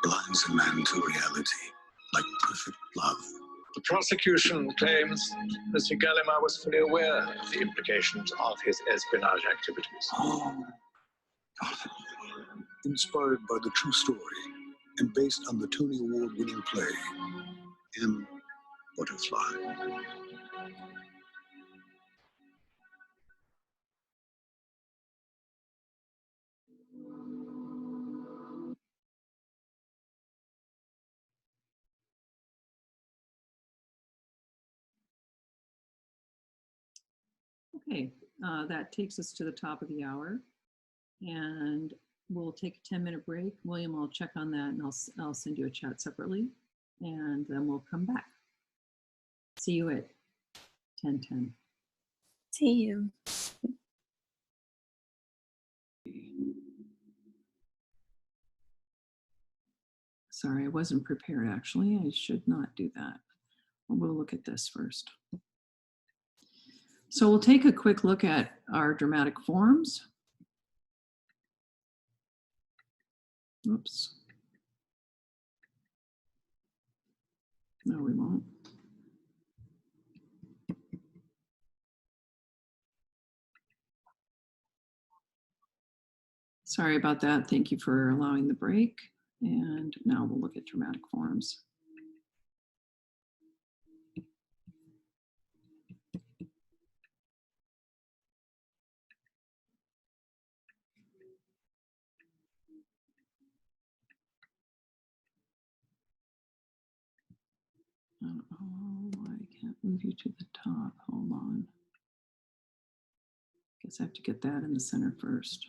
blinds a man to reality like perfect love. The prosecution claims Mr. Gallimard was fully aware of the implications of his espionage activities. Oh, inspired by the true story and based on the Tony Award-winning play, M. Butterfly. Okay, that takes us to the top of the hour, and we'll take a 10-minute break. William, I'll check on that, and I'll send you a chat separately, and then we'll come back. See you at 10:10. See you. Sorry, I wasn't prepared, actually. I should not do that. We'll look at this first. So we'll take a quick look at our dramatic forms. Oops. No, we won't. Sorry about that. Thank you for allowing the break. And now we'll look at dramatic forms. Oh, I can't move you to the top. Hold on. Guess I have to get that in the center first.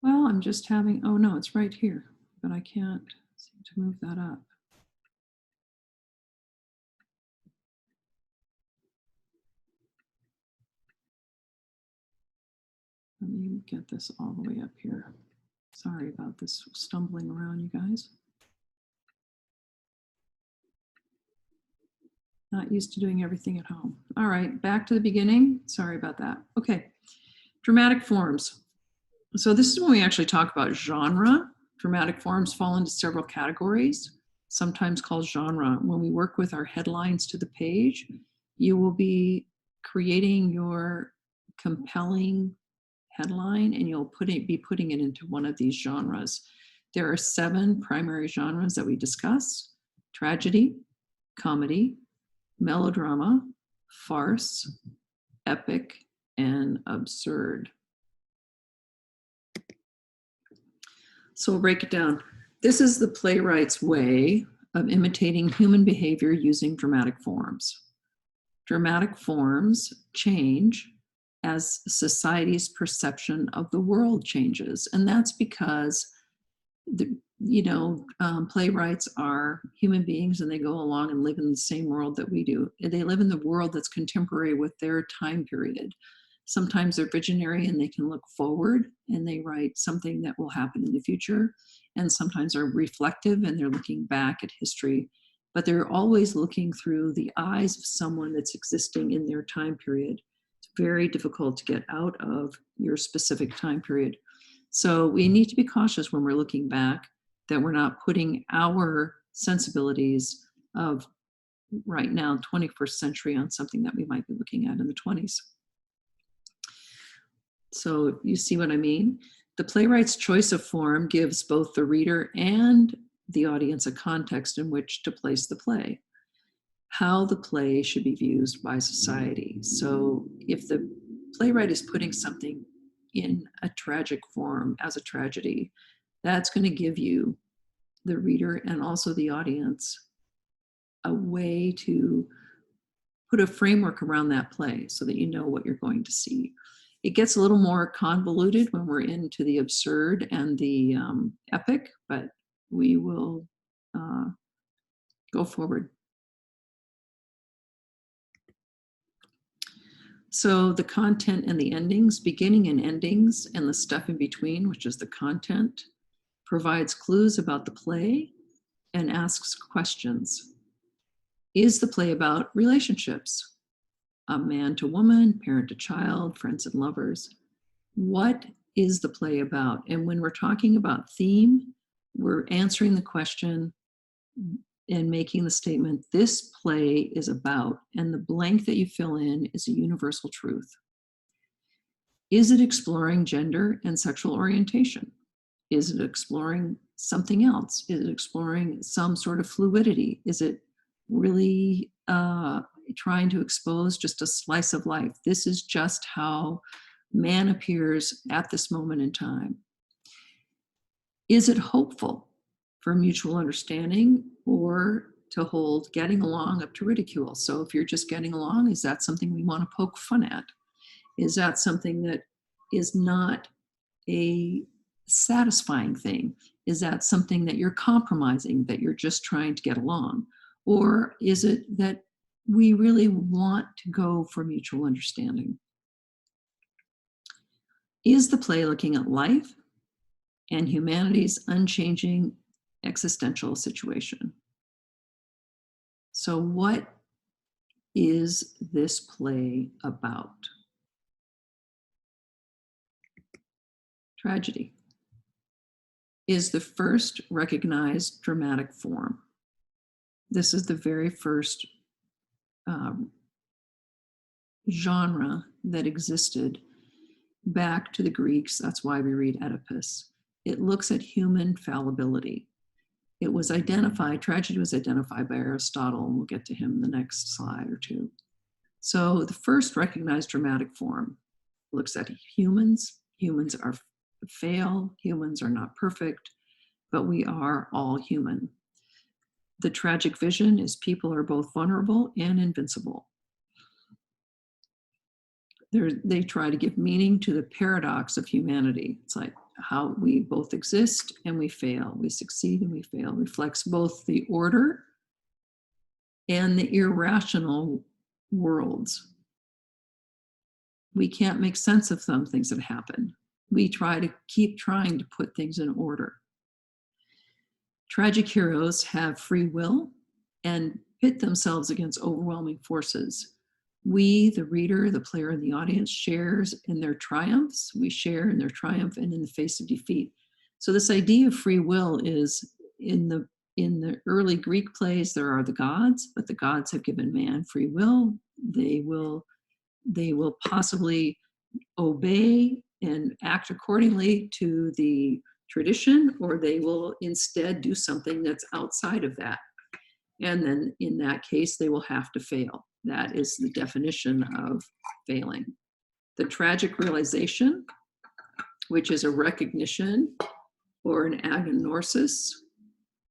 Well, I'm just having, oh no, it's right here, but I can't seem to move that up. Let me get this all the way up here. Sorry about this stumbling around, you guys. Not used to doing everything at home. All right, back to the beginning. Sorry about that. Okay, dramatic forms. So this is when we actually talk about genre. Dramatic forms fall into several categories, sometimes called genre. When we work with our headlines to the page, you will be creating your compelling headline and you'll be putting it into one of these genres. There are 7 primary genres that we discuss: tragedy, comedy, melodrama, farce, epic, and absurd. So we'll break it down. This is the playwright's way of imitating human behavior using dramatic forms. Dramatic forms change as society's perception of the world changes. And that's because, playwrights are human beings and they go along and live in the same world that we do. They live in the world that's contemporary with their time period. Sometimes they're visionary and they can look forward and they write something that will happen in the future. And sometimes are reflective and they're looking back at history, but they're always looking through the eyes of someone that's existing in their time period. It's very difficult to get out of your specific time period. So we need to be cautious when we're looking back that we're not putting our sensibilities of right now, 21st century, on something that we might be looking at in the 20s. So you see what I mean? The playwright's choice of form gives both the reader and the audience a context in which to place the play, how the play should be viewed by society. So if the playwright is putting something in a tragic form as a tragedy, that's going to give you, the reader and also the audience, a way to put a framework around that play so that you know what you're going to see. It gets a little more convoluted when we're into the absurd and the epic, but we will go forward. So the content and the endings, beginning and endings, and the stuff in between, which is the content, provides clues about the play and asks questions. Is the play about relationships? A man to woman, parent to child, friends and lovers. What is the play about? And when we're talking about theme, We're answering the question and making the statement, this play is about, and the blank that you fill in is a universal truth. Is it exploring gender and sexual orientation? Is it exploring something else? Is it exploring some sort of fluidity? Is it really trying to expose just a slice of life? This is just how man appears at this moment in time. Is it hopeful for mutual understanding or to hold getting along up to ridicule? So if you're just getting along, is that something we want to poke fun at? Is that something that is not a satisfying thing? Is that something that you're compromising, that you're just trying to get along? Or is it that we really want to go for mutual understanding? Is the play looking at life and humanity's unchanging existential situation? So what is this play about? Tragedy is the first recognized dramatic form. This is the very first genre that existed back to the Greeks. That's why we read Oedipus. It looks at human fallibility. It was identified, tragedy was identified by Aristotle, and we'll get to him in the next slide or two. So the first recognized dramatic form looks at humans. Humans are fail, humans are not perfect, but we are all human. The tragic vision is people are both vulnerable and invincible. They try to give meaning to the paradox of humanity. It's like how we both exist and we fail. We succeed and we fail. Reflects both the order and the irrational worlds. We can't make sense of some things that happen. We try to keep trying to put things in order. Tragic heroes have free will and pit themselves against overwhelming forces. We, the reader, the player, and the audience shares in their triumphs. We share in their triumph and in the face of defeat. So this idea of free will is in the early Greek plays, there are the gods, but the gods have given man free will. They will possibly obey and act accordingly to the tradition, or they will instead do something that's outside of that. And then in that case, they will have to fail. That is the definition of failing. The tragic realization, which is a recognition or an agonorsis,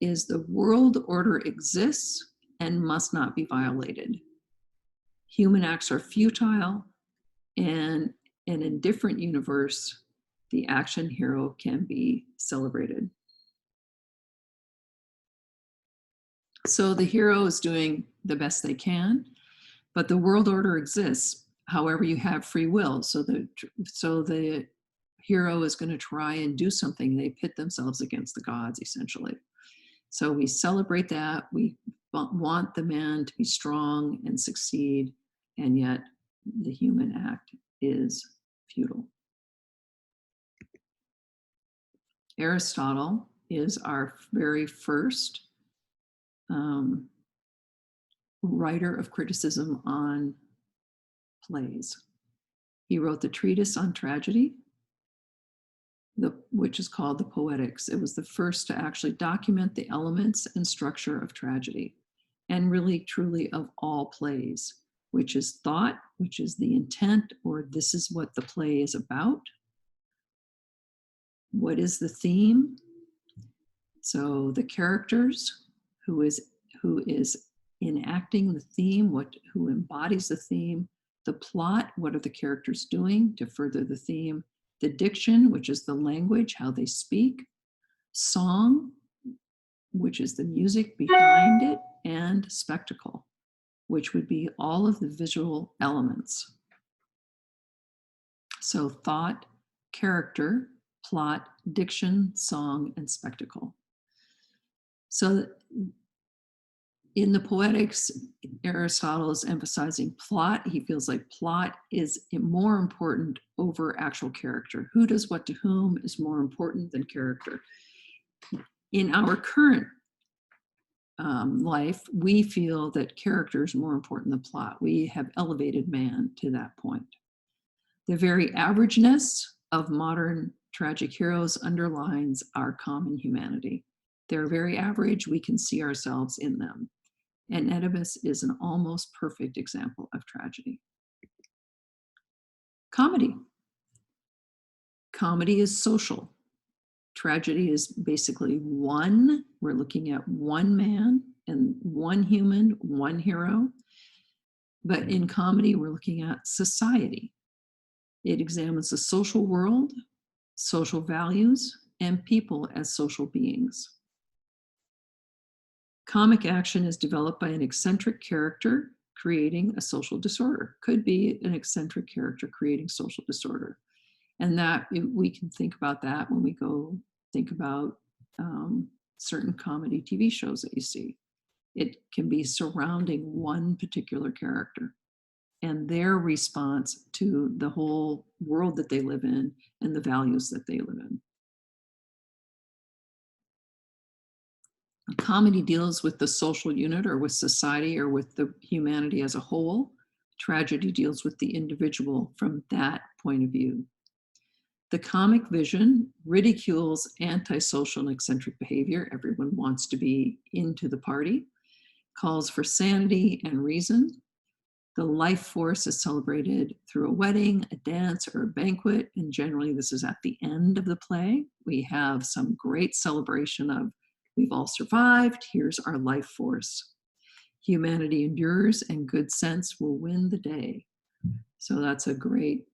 is the world order exists and must not be violated. Human acts are futile, and in a different universe, the action hero can be celebrated. So the hero is doing the best they can, but the world order exists. However, you have free will. So the hero is going to try and do something. They pit themselves against the gods, essentially. So we celebrate that. We want the man to be strong and succeed, and yet the human act is futile. Aristotle is our very first writer of criticism on plays. He wrote the treatise on tragedy, which is called the Poetics. It was the first to actually document the elements and structure of tragedy, and really truly of all plays, which is thought, which is the intent, or this is what the play is about. What is the theme? So the characters, who is enacting the theme, who embodies the theme, the plot, what are the characters doing to further the theme, the diction, which is the language, how they speak, song, which is the music behind it, and spectacle, which would be all of the visual elements. So thought, character, plot, diction, song, and spectacle. So in the Poetics, Aristotle is emphasizing plot. He feels like plot is more important over actual character. Who does what to whom is more important than character. In our current life, we feel that character is more important than plot. We have elevated man to that point. The very averageness of modern tragic heroes underlines our common humanity. They're very average. We can see ourselves in them. And Oedipus is an almost perfect example of tragedy. Comedy. Comedy is social. Tragedy is basically one. We're looking at one man and one human, one hero. But in comedy, we're looking at society. It examines the social world, social values, and people as social beings. Comic action is developed by an eccentric character creating a social disorder. Could be an eccentric character creating social disorder. And that we can think about that when we go think about certain comedy TV shows that you see. It can be surrounding one particular character and their response to the whole world that they live in and the values that they live in. Comedy deals with the social unit or with society or with the humanity as a whole. Tragedy deals with the individual from that point of view. The comic vision ridicules antisocial and eccentric behavior. Everyone wants to be into the party, calls for sanity and reason. The life force is celebrated through a wedding, a dance, or a banquet, and generally this is at the end of the play. We have some great celebration of, we've all survived, here's our life force. Humanity endures and good sense will win the day. So that's a great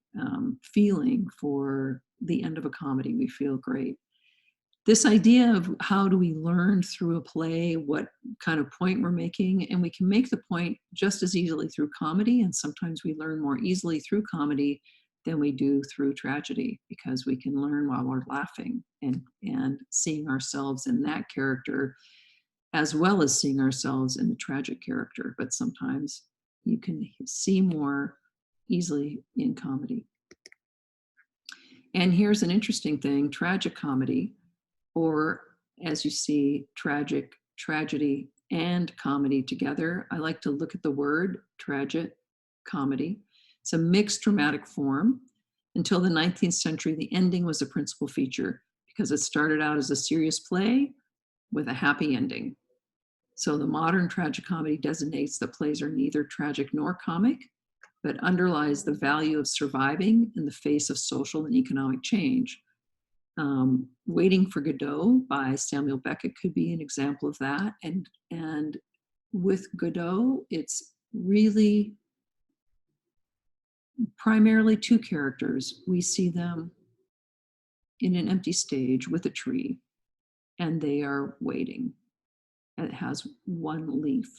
feeling for the end of a comedy. We feel great. This idea of how do we learn through a play, what kind of point we're making, and we can make the point just as easily through comedy, and sometimes we learn more easily through comedy than we do through tragedy, because we can learn while we're laughing and seeing ourselves in that character as well as seeing ourselves in the tragic character. But sometimes you can see more easily in comedy. And here's an interesting thing, tragic comedy, or as you see, tragic, tragedy, and comedy together. I like to look at the word tragic comedy. It's a mixed dramatic form. Until the 19th century, the ending was a principal feature because it started out as a serious play with a happy ending. So the modern tragicomedy designates that plays are neither tragic nor comic, but underlies the value of surviving in the face of social and economic change. Waiting for Godot by Samuel Beckett could be an example of that. And with Godot, it's really primarily two characters. We see them in an empty stage with a tree, and they are waiting. And it has one leaf.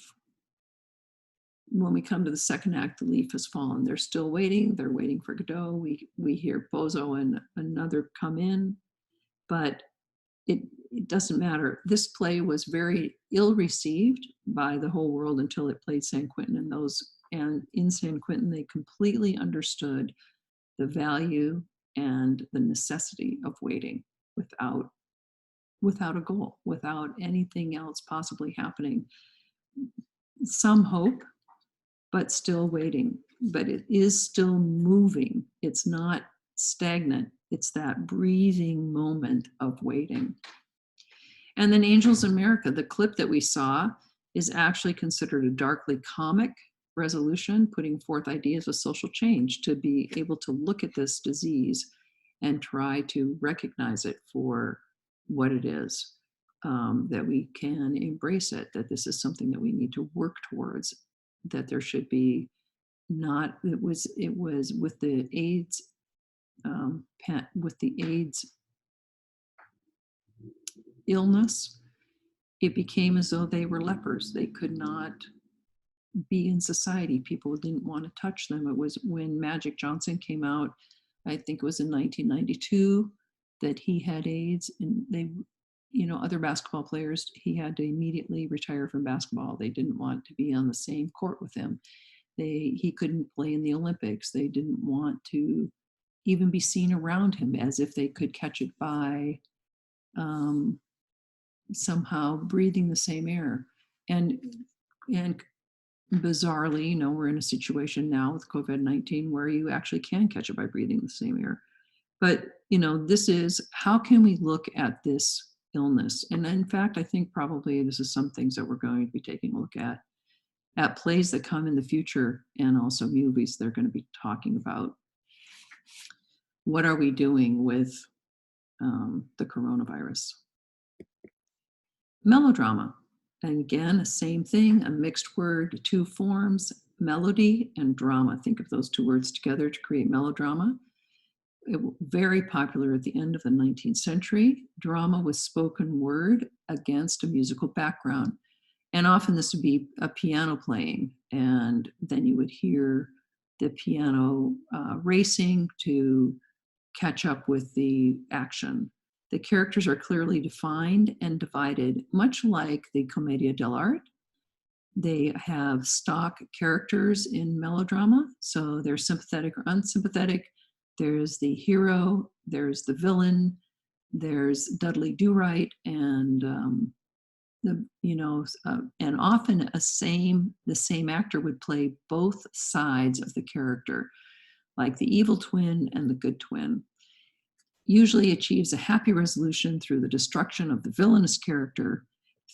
When we come to the second act, the leaf has fallen. They're still waiting. They're waiting for Godot. We hear Bozo and another come in, but it doesn't matter. This play was very ill received by the whole world until it played San Quentin, and in San Quentin, they completely understood the value and the necessity of waiting without a goal, without anything else possibly happening. Some hope, but still waiting. But it is still moving. It's not stagnant. It's that breathing moment of waiting. And then Angels in America, the clip that we saw, is actually considered a darkly comic resolution, putting forth ideas of social change to be able to look at this disease and try to recognize it for what it is, that we can embrace it, that this is something that we need to work towards, that there should be not, it was with the AIDS, with the AIDS illness, it became as though they were lepers. They could not be in society. People didn't want to touch them. It was when Magic Johnson came out, I think it was in 1992, that he had AIDS, and they, other basketball players, he had to immediately retire from basketball. They didn't want to be on the same court with him. He couldn't play in the Olympics. They didn't want to even be seen around him, as if they could catch it by somehow breathing the same air. And bizarrely, we're in a situation now with COVID-19 where you actually can catch it by breathing the same air. But, this is, how can we look at this illness? And in fact, I think probably this is some things that we're going to be taking a look at plays that come in the future, and also movies they're going to be talking about. What are we doing with the coronavirus? Melodrama. And again, the same thing, a mixed word, two forms, melody and drama. Think of those two words together to create melodrama. Very popular at the end of the 19th century. Drama was spoken word against a musical background. And often this would be a piano playing, and then you would hear the piano racing to catch up with the action. The characters are clearly defined and divided, much like the Commedia dell'arte. They have stock characters in melodrama, so they're sympathetic or unsympathetic. There's the hero, there's the villain, there's Dudley Do-Right, and and often the same actor would play both sides of the character, like the evil twin and the good twin. Usually achieves a happy resolution through the destruction of the villainous character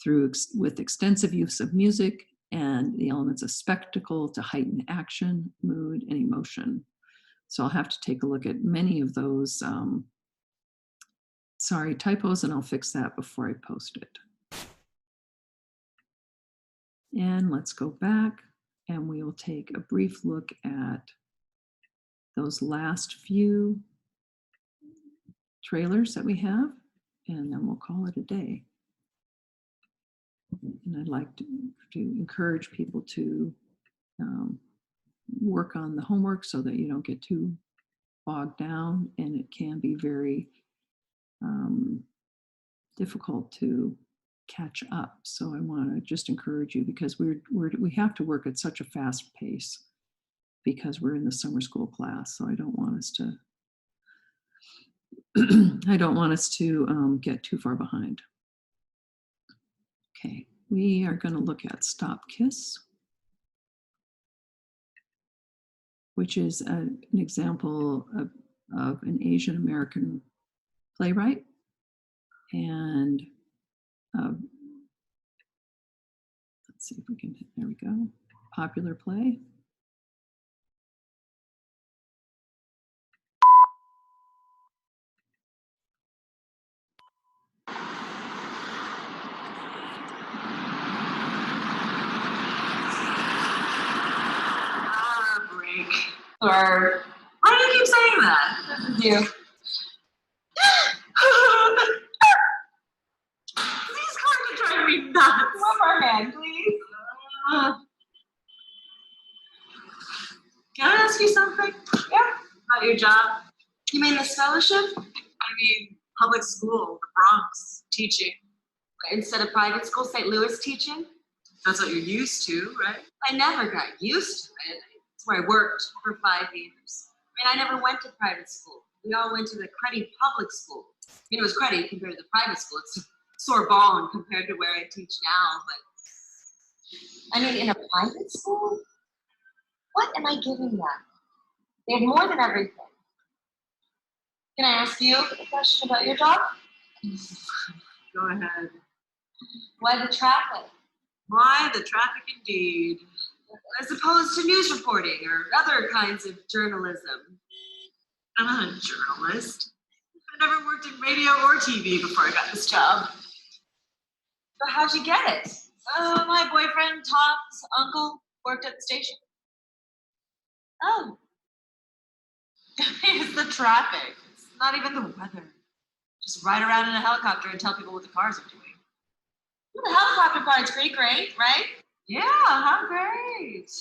with extensive use of music and the elements of spectacle to heighten action, mood, and emotion. So I'll have to take a look at many of those typos, and I'll fix that before I post it. And let's go back, and we will take a brief look at those last few trailers that we have, and then we'll call it a day. And I'd like to encourage people to work on the homework so that you don't get too bogged down, and it can be very difficult to catch up. So I want to just encourage you, because we have to work at such a fast pace because we're in the summer school class. So I don't want us to get too far behind. Okay, we are going to look at Stop Kiss, which is an example of an Asian American playwright. And let's see if we can, there we go, popular play. Break. Or why do you keep saying that? You. These cards are driving me nuts. One more hand, please. Can I ask you something? Yeah. About your job? You mean this fellowship? I mean public school, the Bronx, teaching. Instead of private school, St. Louis teaching? That's what you're used to, right? I never got used to it. That's where I worked for 5 years. I mean, I never went to private school. We all went to the cruddy public school. I mean, it was cruddy compared to the private school. It's sorbonne compared to where I teach now, but I mean, in a private school? What am I giving them? They had more than everything. Can I ask you a question about your job? Go ahead. Why the traffic? Why the traffic indeed? As opposed to news reporting or other kinds of journalism. I'm not a journalist. I never worked in radio or TV before I got this job. But how'd you get it? My boyfriend, Tom's uncle, worked at the station. Oh. It's the traffic. It's not even the weather. Just ride around in a helicopter and tell people what the cars are doing. Well, the helicopter part's pretty great, right? Yeah, how great.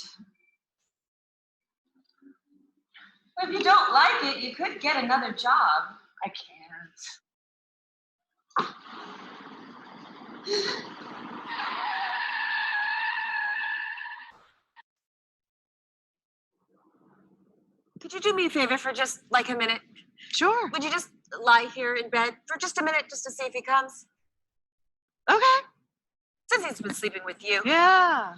But if you don't like it, you could get another job. I can't. Could you do me a favor for just like a minute? Sure. Would you just lie here in bed for just a minute just to see if he comes? Okay. Since he's been sleeping with you. Yeah.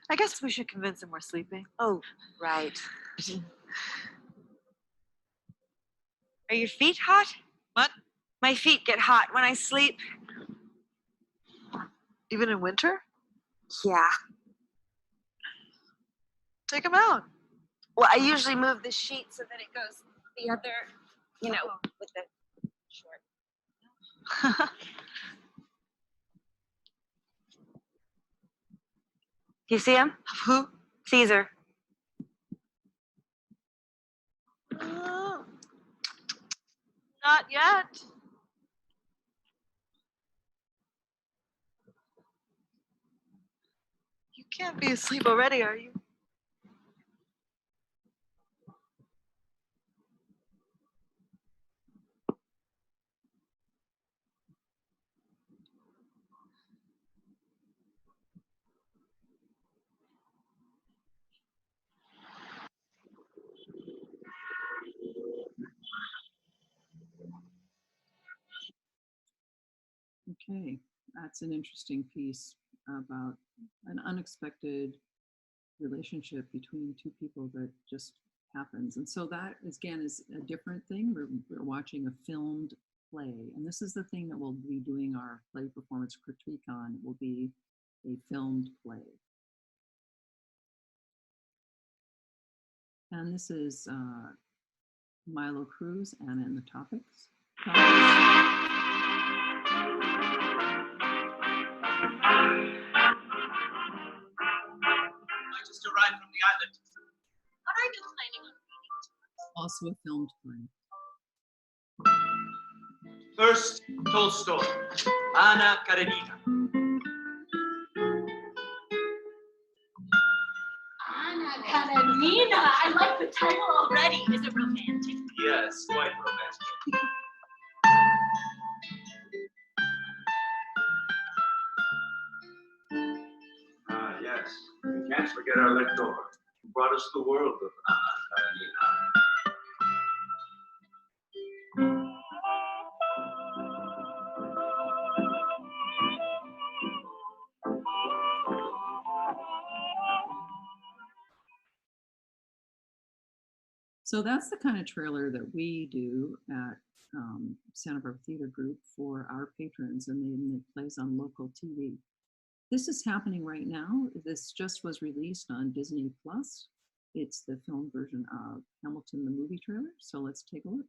I guess we should convince him we're sleeping. Oh, right. Are your feet hot? What? My feet get hot when I sleep. Even in winter? Yeah. Take him out. Well, I usually move the sheet so that it goes the other, with the short. You see him? Who? Caesar. Not yet. You can't be asleep already, are you? Okay, that's an interesting piece about an unexpected relationship between two people that just happens. And so that, again, is a different thing. We're watching a filmed play. And this is the thing that we'll be doing our play performance critique on. It will be a filmed play. And this is Milo Cruz, Anna and the Topics. I just arrived from the island. What are you planning on reading? Also a filmed play. First, Tolstoy, Anna Karenina. Anna Karenina. I like the title already. Is it romantic? Yes, quite romantic. Yes. We can't forget our lector, who brought us the world of Anna Karenina. So that's the kind of trailer that we do at Santa Barbara Theater Group for our patrons, and then it plays on local TV. This is happening right now. This just was released on Disney Plus. It's the film version of Hamilton the movie trailer. So let's take a look.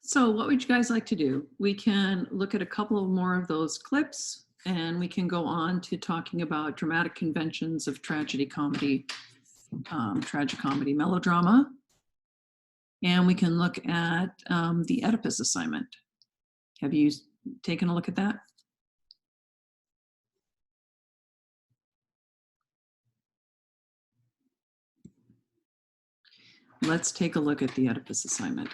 So what would you guys like to do? We can look at a couple of more of those clips, and we can go on to talking about dramatic conventions of tragedy, comedy, tragicomedy, melodrama. And we can look at the Oedipus assignment. Have you taken a look at that? Let's take a look at the Oedipus assignment.